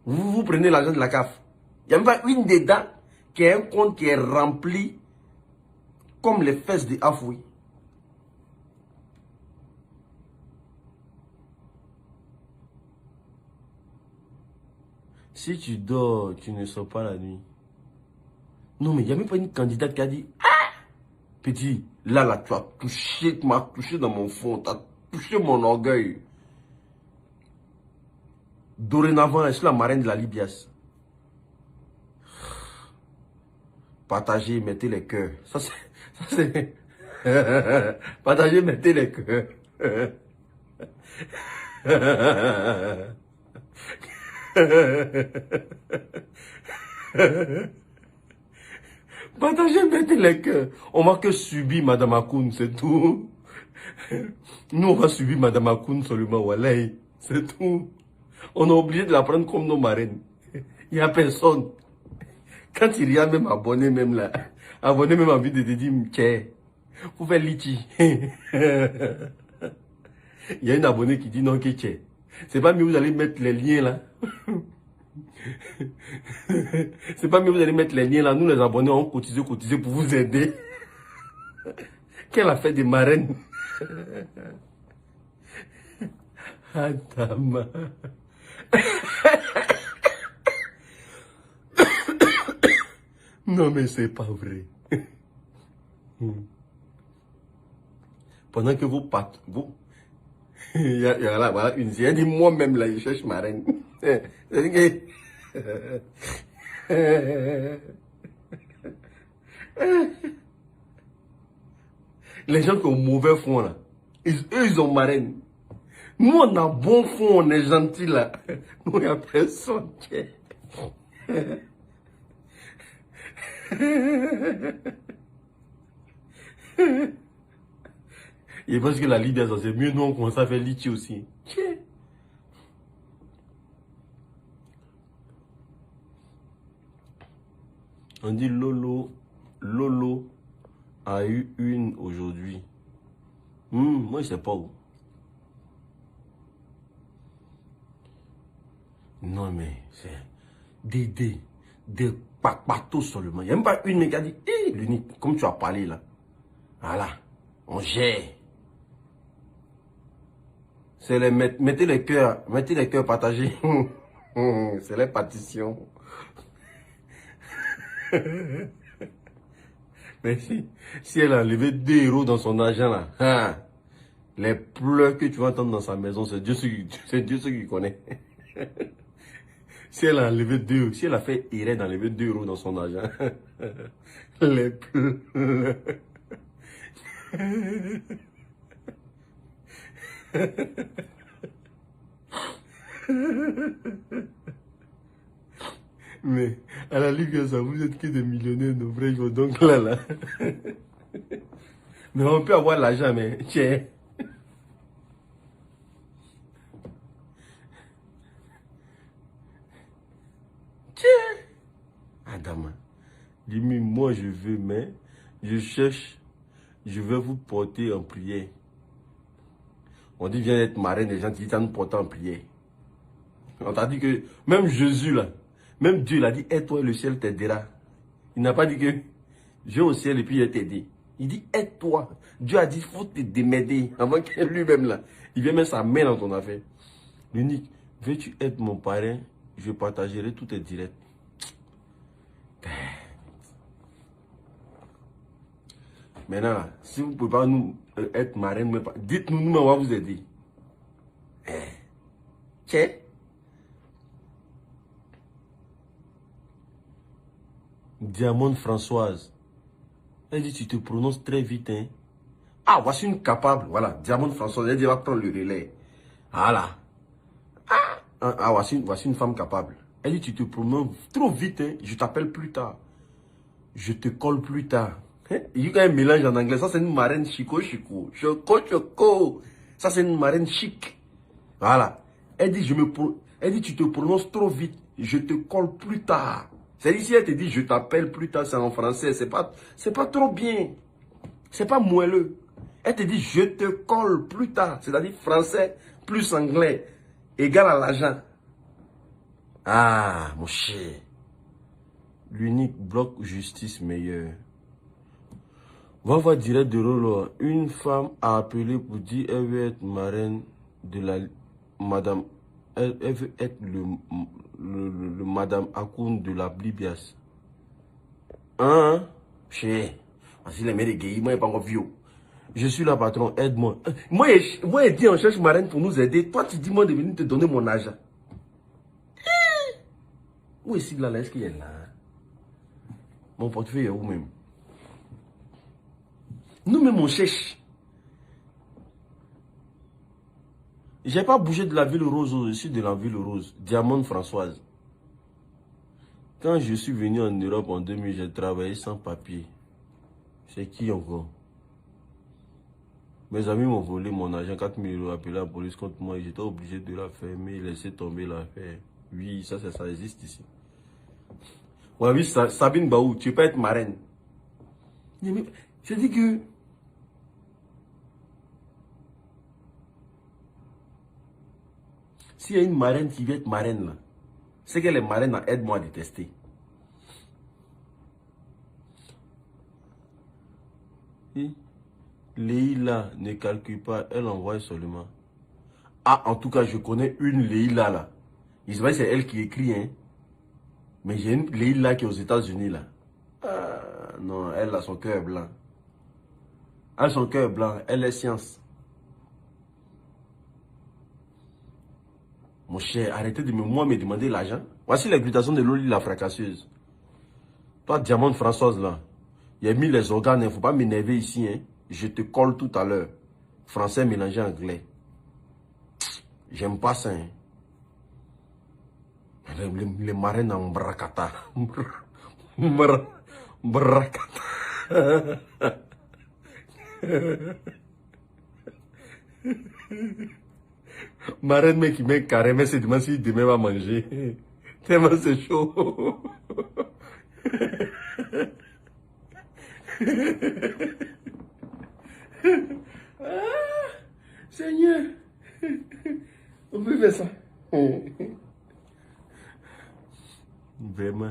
Vous prenez l'argent de la CAF. Il n'y a même pas une dedans qui a un compte qui est rempli comme les fesses de Afoui. Si tu dors, tu ne sors pas la nuit. Non, mais il n'y a même pas une candidate qui a dit ah! Petit, là, tu m'as touché dans mon fond, tu as touché mon orgueil. Dorénavant, je suis la marraine de la Libias. Partagez, mettez les cœurs. Ça, c'est... Partagez, mettez les cœurs. Partagez, mettez les cœurs. On va que subir Madame Akoun, c'est tout. Nous, on va subir Madame Akoun seulement, Walay. C'est tout. On est obligé de la prendre comme nos marraines. Il n'y a personne. Quand il y a même abonné, même là, abonné même envie de te dire, tiens, vous faites litchi. Il y a une abonnée qui dit non, que tiens. C'est pas mieux, vous allez mettre les liens là. C'est pas mieux, vous allez mettre les liens là. Nous, les abonnés, on cotise pour vous aider. Qu'elle a fait des marraines. Adama. Non, mais c'est pas vrai. Pendant que vous partez, vous. Il y a là, voilà, une j'ai dit moi-même là, je cherche marraine. Les gens qui ont mauvais fond là, eux ils ont marraine. Nous on a bon fond, on est gentil là. Nous il n'y a personne. Et parce que la Libye, c'est mieux, nous on commence à faire litchi aussi. On dit Lolo a eu une aujourd'hui. Moi je sais pas où. Non mais c'est des papatos seulement. Il n'y a même pas une mais qui a dit, l'unique, comme tu as parlé là. Voilà, on gère. C'est les mettez les cœurs partagés. C'est les partitions. Mais si elle a enlevé 2 euros dans son argent là, hein, les pleurs que tu vas entendre dans sa maison, c'est Dieu seul qui connaît. Si elle a enlevé 2 euros, si elle a fait erreur d'enlever 2 euros dans son argent, les pleurs. Mais à la Ligue, ça vous êtes que des millionnaires, nos vrais gens. Donc là. Mais on peut avoir l'argent, mais tiens. Adama, dis-moi, moi je veux, mais je cherche, je vais vous porter en prière. On dit, viens être marraine, les gens disent, ça nous porter en prière. On t'a dit que, même Jésus là, même Dieu l'a dit, aide-toi et le ciel t'aidera. Il n'a pas dit que, je vais au ciel et puis il t'aider. Il dit, aide-toi. Dieu a dit, il faut te démerder. Avant que lui-même là, il vient mettre sa main dans ton affaire. L'unique, veux-tu être mon parrain? Je partagerai tous tes directs. Maintenant, si vous ne pouvez pas nous être marraine, dites-nous, nous, on va vous aider. Tiens. Diamond Françoise. Elle dit, tu te prononces très vite, hein. Ah, voici une capable. Voilà, Diamond Françoise, elle dit, va prendre le relais. Voilà. Voici une femme capable. Elle dit, tu te prononces trop vite, hein. Je t'appelle plus tard. Je te colle plus tard. Il y a un mélange en anglais. Ça, c'est une marraine chico. Choco. Ça, c'est une marraine chic. Voilà. Elle dit, tu te prononces trop vite. Je te colle plus tard. C'est ici, elle te dit, je t'appelle plus tard. C'est en français. C'est pas trop bien. C'est pas moelleux. Elle te dit, je te colle plus tard. C'est-à-dire français plus anglais égal à l'argent. Ah, mon cher. L'unique bloc justice meilleur. Va voir direct de Rolo. Une femme a appelé pour dire qu'elle veut être marraine de la madame. Elle veut être le madame Akoun de la Blibias. Hein? Chez. Voici les mecs gays. Moi, je pas encore vieux. Je suis là, patron. Aide-moi. Moi, je dis on cherche marraine pour nous aider. Toi, tu dis moi de venir te donner mon argent. Où est-ce qu'il est-ce qu'il est là? Mon portefeuille est où même? Nous-mêmes, on cherche. J'ai pas bougé de la ville rose au-dessus de la ville rose. Diamant Françoise. Quand je suis venu en Europe en 2000, j'ai travaillé sans papier. C'est qui encore? Mes amis m'ont volé mon argent, 4 000 €, appelé la police contre moi. J'étais obligé de la fermer, laisser tomber l'affaire. Oui, ça existe ici. Ouais, oui, Sabine Baou, tu peux être marraine. Je dis que... S'il y a une marraine qui veut être marraine, là, c'est que les marraines aident-moi à détester. Oui. Leïla ne calcule pas, elle envoie seulement. Ah, en tout cas, je connais une Leïla là. Il se voit, c'est elle qui écrit, hein. Mais j'ai une Leïla qui est aux États-Unis là. Ah, non, elle a son cœur blanc. Elle a son cœur blanc, elle est science. Mon cher, arrêtez de me demander l'argent. Voici l'explication de Loli la fracasseuse. Toi, Diamant Françoise là, il a mis les organes, il ne faut pas m'énerver ici, hein. Je te colle tout à l'heure. Français mélangé anglais. J'aime pas ça, hein. Les marraines en bracata. Bracata. Marraine mec qui met carré, mais c'est demain si demain va manger. Tellement c'est chaud. Ah, Seigneur. On peut faire ça. Vraiment.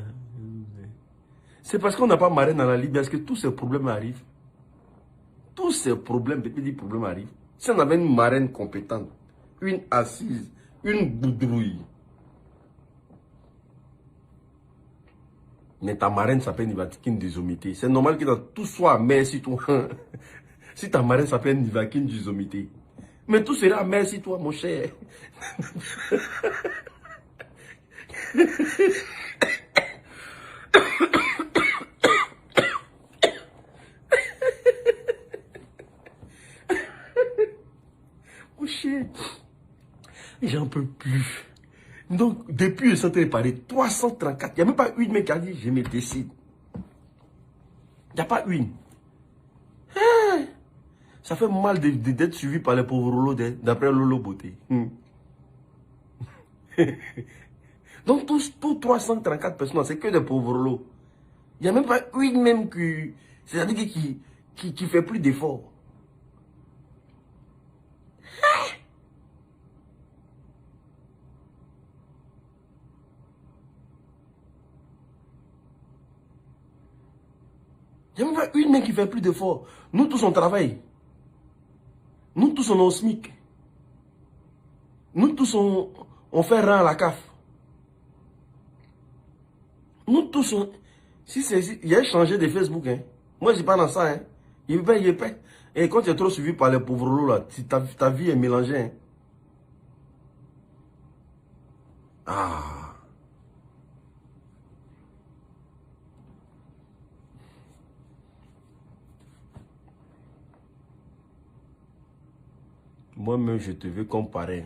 C'est parce qu'on n'a pas marraine dans la Libye, parce que tous ces problèmes arrivent. Tous ces problèmes, petits problèmes arrivent. Si on avait une marraine compétente, une assise, une boudrouille. Mais ta marraine s'appelle Nivakin Dizomité. C'est normal que tout soit amer si toi. Si ta marraine s'appelle Nivakin Dizomité. Mais tout sera amer si toi, mon cher. Mon cher. J'en peux plus. Donc, depuis le centre réparé, 334. Il n'y a même pas une mec qui a dit, je me décide. Il n'y a pas une. Hein? Ça fait mal d'être suivi par les pauvres Lolo, d'après Lolo Beauté. Donc, tous 334 personnes, c'est que des pauvres Lolo. Il n'y a même pas une même qui... C'est-à-dire qui fait plus d'efforts. Il n'y a même pas une même qui fait plus d'efforts. Nous tous on travaille. Nous tous on est au SMIC. Nous tous on fait rang à la CAF. Nous tous on... il a changé de Facebook. Hein. Moi je suis pas dans ça. Hein. Il paye. Et quand tu es trop suivi par les pauvres lots là, ta vie est mélangée. Hein. Ah. Moi-même, je te veux comparer.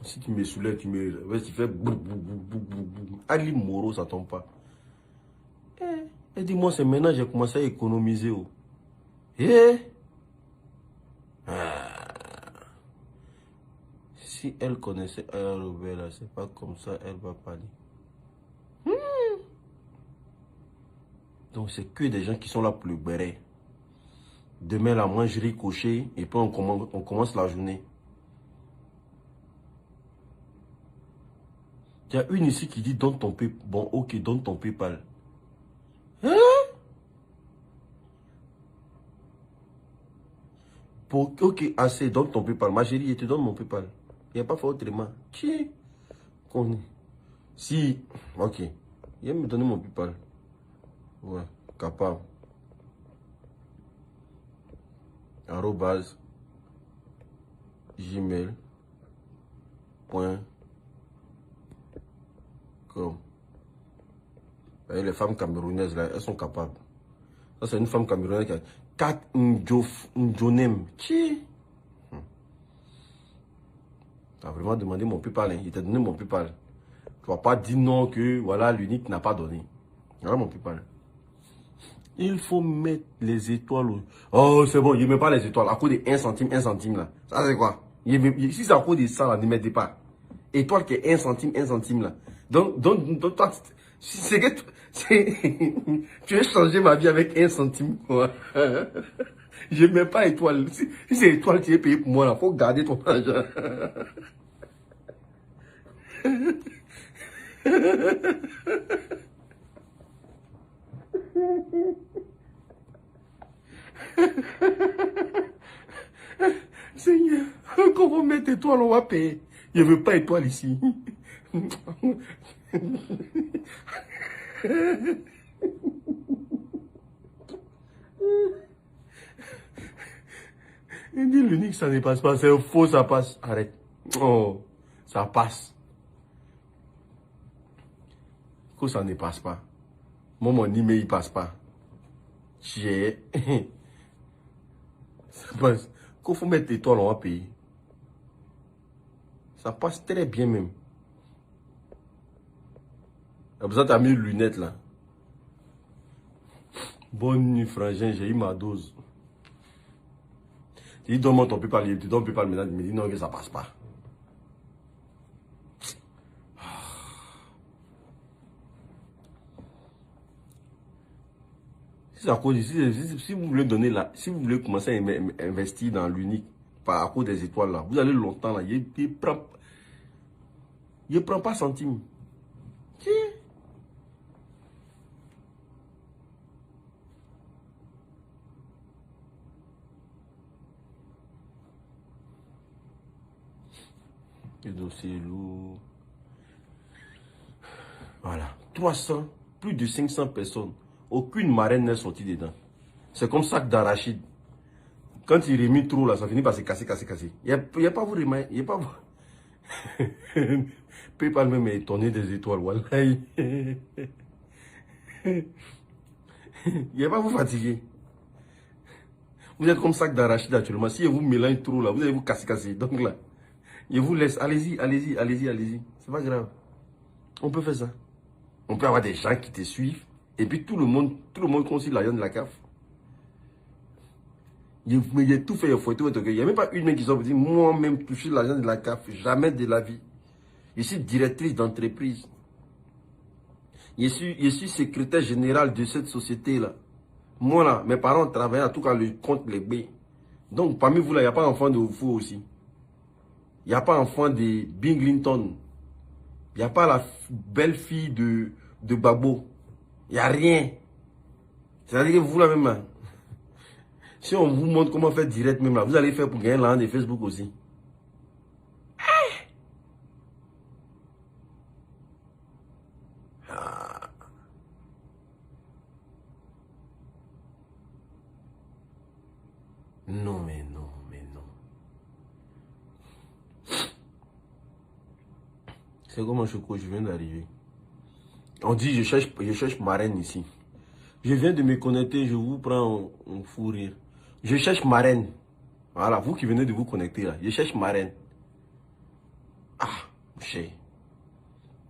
Si tu me soulèves, tu fais bou. Ali Moro, ça tombe pas. Et dis-moi, c'est maintenant que j'ai commencé à économiser. Oh. Si elle connaissait Robert, c'est pas comme ça, elle va parler. Donc, c'est que des gens qui sont là pour le béret. Demain, la mangerie cochée, et puis on commence la journée. Il y a une ici qui dit donne ton PayPal. Bon, ok, donne ton PayPal. Hein? Ok, assez, donne ton PayPal. Ma chérie, je te donne mon PayPal. Il n'y a pas fait autrement. Qui? Si, ok. Il va me donner mon PayPal. Ouais, capable. @gmail.com. Les femmes camerounaises, là, elles sont capables. Ça, c'est une femme camerounaise Kat Njonem. Qui? Tu as vraiment demandé mon PayPal. Il t'a donné mon PayPal. Tu vas pas dire non que voilà, l'unique n'a pas donné. Voilà mon PayPal. Il faut mettre les étoiles. Oh, c'est bon, il ne met pas les étoiles. À cause de 1 centime là. Ça, c'est quoi? Si c'est à cause de ça, là, ne mettez pas. Étoile qui est 1 centime là. Donc toi, c'est que tu veux changer ma vie avec 1 centime, quoi. Je ne mets pas étoile. Si c'est étoile, tu es payé pour moi, là. Faut garder ton argent. Seigneur, quand on met étoile, on va payer. Je ne veux pas étoile ici. Il dit l'unique, ça ne passe pas. C'est faux, ça passe. Arrête. Oh, ça passe. Que ça ne passe pas. Moi, mon email, il passe pas. J'ai. Ça passe. Qu'il faut mettre étoile, on va payer. Ça passe très bien même. Après ça, tu as mis une lunette là. Bonne nuit, frangin, j'ai eu ma dose. Tu dis, donne-moi ton PayPal, tu donnes PayPal maintenant, il me dit non, que ça passe pas. Si, à cause, si vous voulez donner là, si vous voulez commencer à investir dans l'unique, par à cause des étoiles là, vous allez longtemps là, il prend pas centime. Qui? Le dossier lourd. Voilà. 300, plus de 500 personnes. Aucune marraine n'est sortie dedans. C'est comme sac d'arachide. Quand il remet trop là, ça finit par se casser. Il n'y a pas vous remettre. Il n'y a pas vous. PayPal même est étonné des étoiles. Voilà. Il n'y a pas vous fatiguer. Vous êtes comme sac d'arachide actuellement. Si vous mélangez trop là, vous allez vous casser. Donc là, je vous laisse. Allez-y. C'est pas grave. On peut faire ça. On peut avoir des gens qui te suivent. Et puis tout le monde consigne l'argent de la CAF. J'ai tout fait, il n'y a même pas une main qui sort dire moi-même toucher l'argent de la CAF. Jamais de la vie. Je suis directrice d'entreprise. Je suis secrétaire général de cette société-là. Moi là, mes parents travaillaient en tout cas le compte les B. Donc parmi vous là, il n'y a pas enfant de vous aussi. Il n'y a pas enfant de Binglinton. Il n'y a pas la belle-fille de Babo. Il n'y a rien. C'est-à-dire que vous là même là, si on vous montre comment faire direct même là, vous allez faire pour gagner l'argent de Facebook aussi. Ah. Non mais non. C'est comment je viens d'arriver. On dit je cherche marraine ici. Je viens de me connecter, je vous prends en fou rire. Je cherche marraine. Voilà, vous qui venez de vous connecter là. Je cherche marraine. Ah, chérie.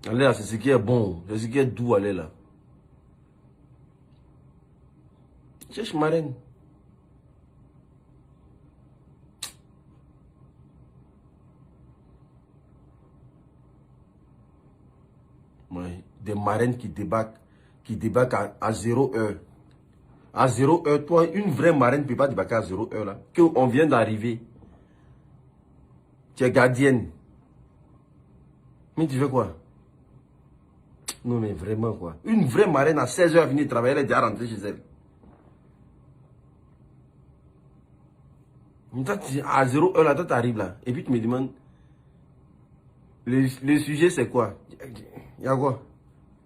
Allez là, c'est ce qui est bon. C'est ce qui est doux, allez là. Je cherche marraine. Ouais, des marraines qui débarquent à 0 heure. À 0 heure, toi, une vraie marraine ne peut pas débarquer à 0 heure là. On vient d'arriver. Tu es gardienne. Mais tu veux quoi? Non mais vraiment quoi. Une vraie marraine à 16 heures à venir travailler, elle est déjà rentrée chez elle. Mais toi, à 0 heure là, toi tu arrives là. Et puis tu me demandes, le sujet c'est quoi? Il y a quoi?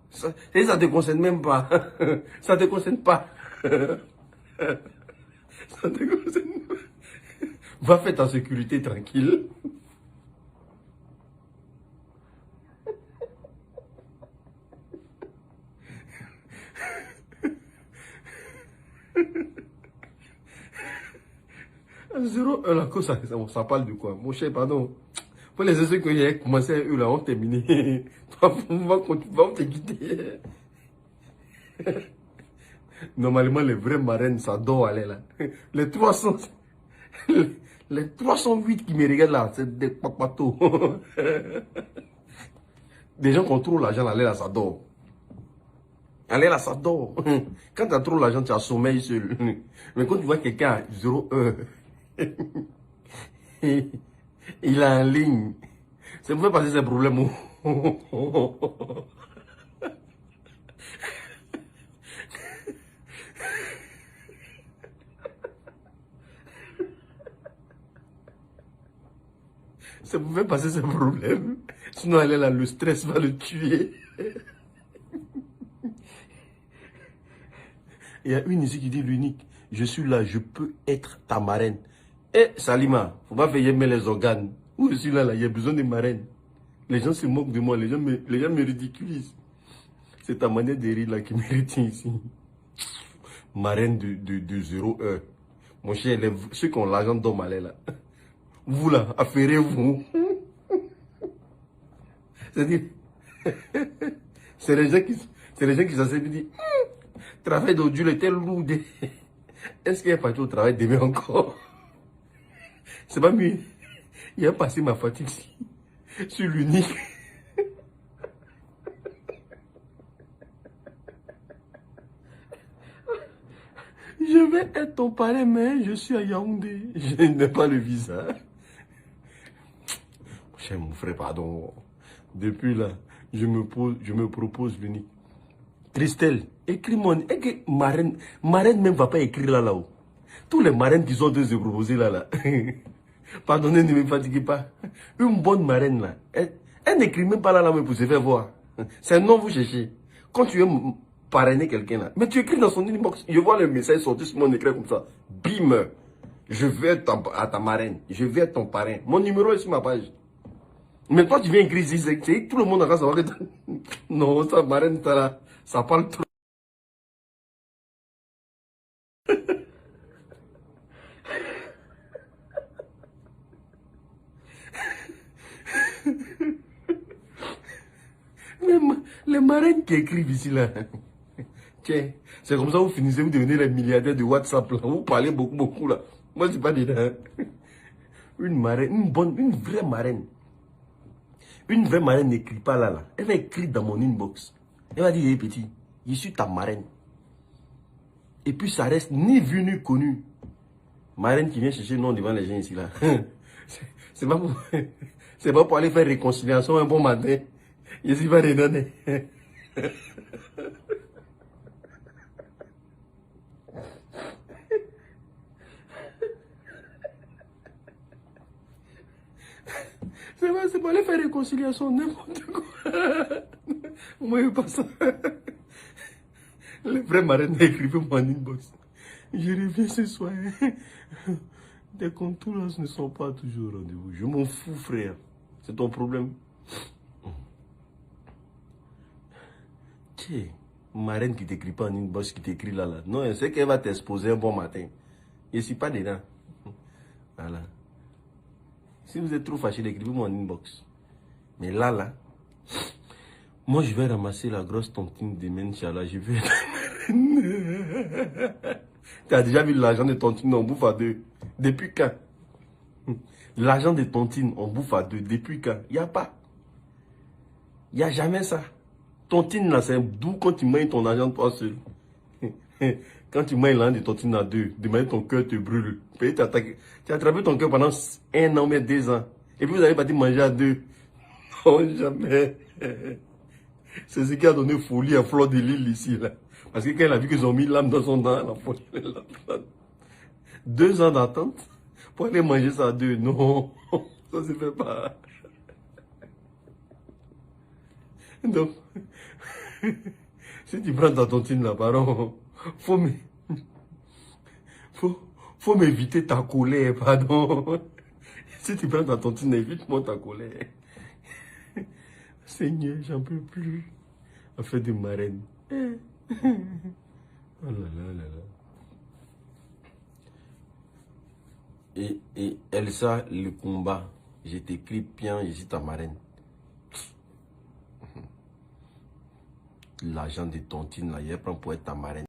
Ça ne te concerne même pas. Ça ne te concerne pas. Ça te concerne pas. Va faire ta sécurité tranquille. 0 là, ça parle de quoi? Mon cher, pardon. Pour les essais que j'ai commencé, eux là, ont terminé. Toi, on te quitter. Normalement, les vraies marraines, ça doit aller là. Les 300, les 308 qui me regardent là, c'est des papatos. Des gens qui ont trop l'argent, aller là, ça dort. Aller là, ça dort. Quand tu as trop l'argent, tu as sommeil seul. Mais quand tu vois quelqu'un à 0 heure, il est en ligne. C'est pour faire passer ses problèmes. Ça pouvait passer ses problèmes. Sinon, elle est là, le stress va le tuer. Il y a une ici qui dit l'unique. Je suis là, je peux être ta marraine. Eh, Salima, faut pas faire aimer les organes. Où je suis là, il y a besoin de marraine. Les gens se moquent de moi, les gens me ridiculisent. C'est ta manière de rire là qui me retient ici. Marraine de 0 heure. Mon cher, ceux qui ont l'argent d'homme, allez là. Vous là, affairez-vous. C'est-à-dire, c'est les gens qui s'asseyent et disent, travail d'aujourd'hui était lourd. Est-ce qu'il est parti au travail demain encore? C'est pas mieux. Il a passé ma fatigue sur l'unique. Je vais être ton parrain, mais je suis à Yaoundé. Je n'ai pas le visa. Cher mon frère, pardon. Depuis là, je me propose l'unique. Christelle, écris-moi. Marraine même ne va pas écrire là-haut. Tous les marraines qui sont de se proposer là. Pardonnez, ne me fatiguez pas. Une bonne marraine là. Elle n'écrit même pas là pour se faire voir. C'est un nom vous cherchez. Quand tu veux parrainer quelqu'un là, mais tu écris dans son inbox. Je vois le message sortir sur mon écran comme ça. Bim. Je vais être à ta marraine. Je vais être ton parrain. Mon numéro est sur ma page. Mais toi tu viens écrire ici, c'est tout le monde va savoir que non, ta marraine, là, ça parle trop. Les marraines qui écrivent ici là. Tiens, c'est comme ça que vous finissez, vous devenez les milliardaires de WhatsApp là. Vous parlez beaucoup là. Moi je suis pas dedans. Une marraine, une vraie marraine. Une vraie marraine n'écrit pas là. Elle va écrire dans mon inbox. Elle va dire, hey, petit, je suis ta marraine. Et puis ça reste ni vu ni connu. Marraine qui vient chercher le nom devant les gens ici là. C'est pas pour... C'est pas pour aller faire réconciliation un bon matin. Je suis pas redonné. C'est pas aller faire réconciliation, n'importe quoi. Moi, je pas ça. Les vrais marraines écrivent mon inbox. Je reviens ce soir. Tes contours là ne sont pas toujours au rendez-vous. Je m'en fous, frère. C'est ton problème. Tiens, marraine qui t'écrit pas en inbox, qui t'écrit là. Non, elle sait qu'elle va t'exposer un bon matin. Je ne suis pas dedans. Voilà. Si vous êtes trop fâché, écrivez-moi en inbox. Mais là, moi je vais ramasser la grosse tontine de Mencha je vais... Tu as déjà vu l'argent de tontine, on bouffe à deux. Depuis quand? L'argent de tontine, on bouffe à deux. Depuis quand? Il n'y a pas. Il n'y a jamais ça. Tontine là, c'est doux quand tu manges ton argent toi seul. Quand tu manges l'argent de tontine à deux, demain ton cœur te brûle. Tu as attrapé ton cœur pendant 1 an, mais 2 ans. Et puis vous allez partir manger à deux. Non, jamais. C'est ce qui a donné folie à Fleur de Lille ici là. Parce que quand elle a vu qu'ils ont mis l'âme dans son dent, la folie, 2 ans d'attente pour aller manger ça à deux. Non, ça se fait pas. Donc, si tu prends ta tontine là, pardon, faut m'éviter ta colère, pardon. Si tu prends ta tontine, évite-moi ta colère. Seigneur, j'en peux plus. Affaire de marraine. Oh là là là là. Et Elsa, le combat, je t'écris bien, je suis ta marraine. L'argent de tontine, là, il prend pour être ta marraine.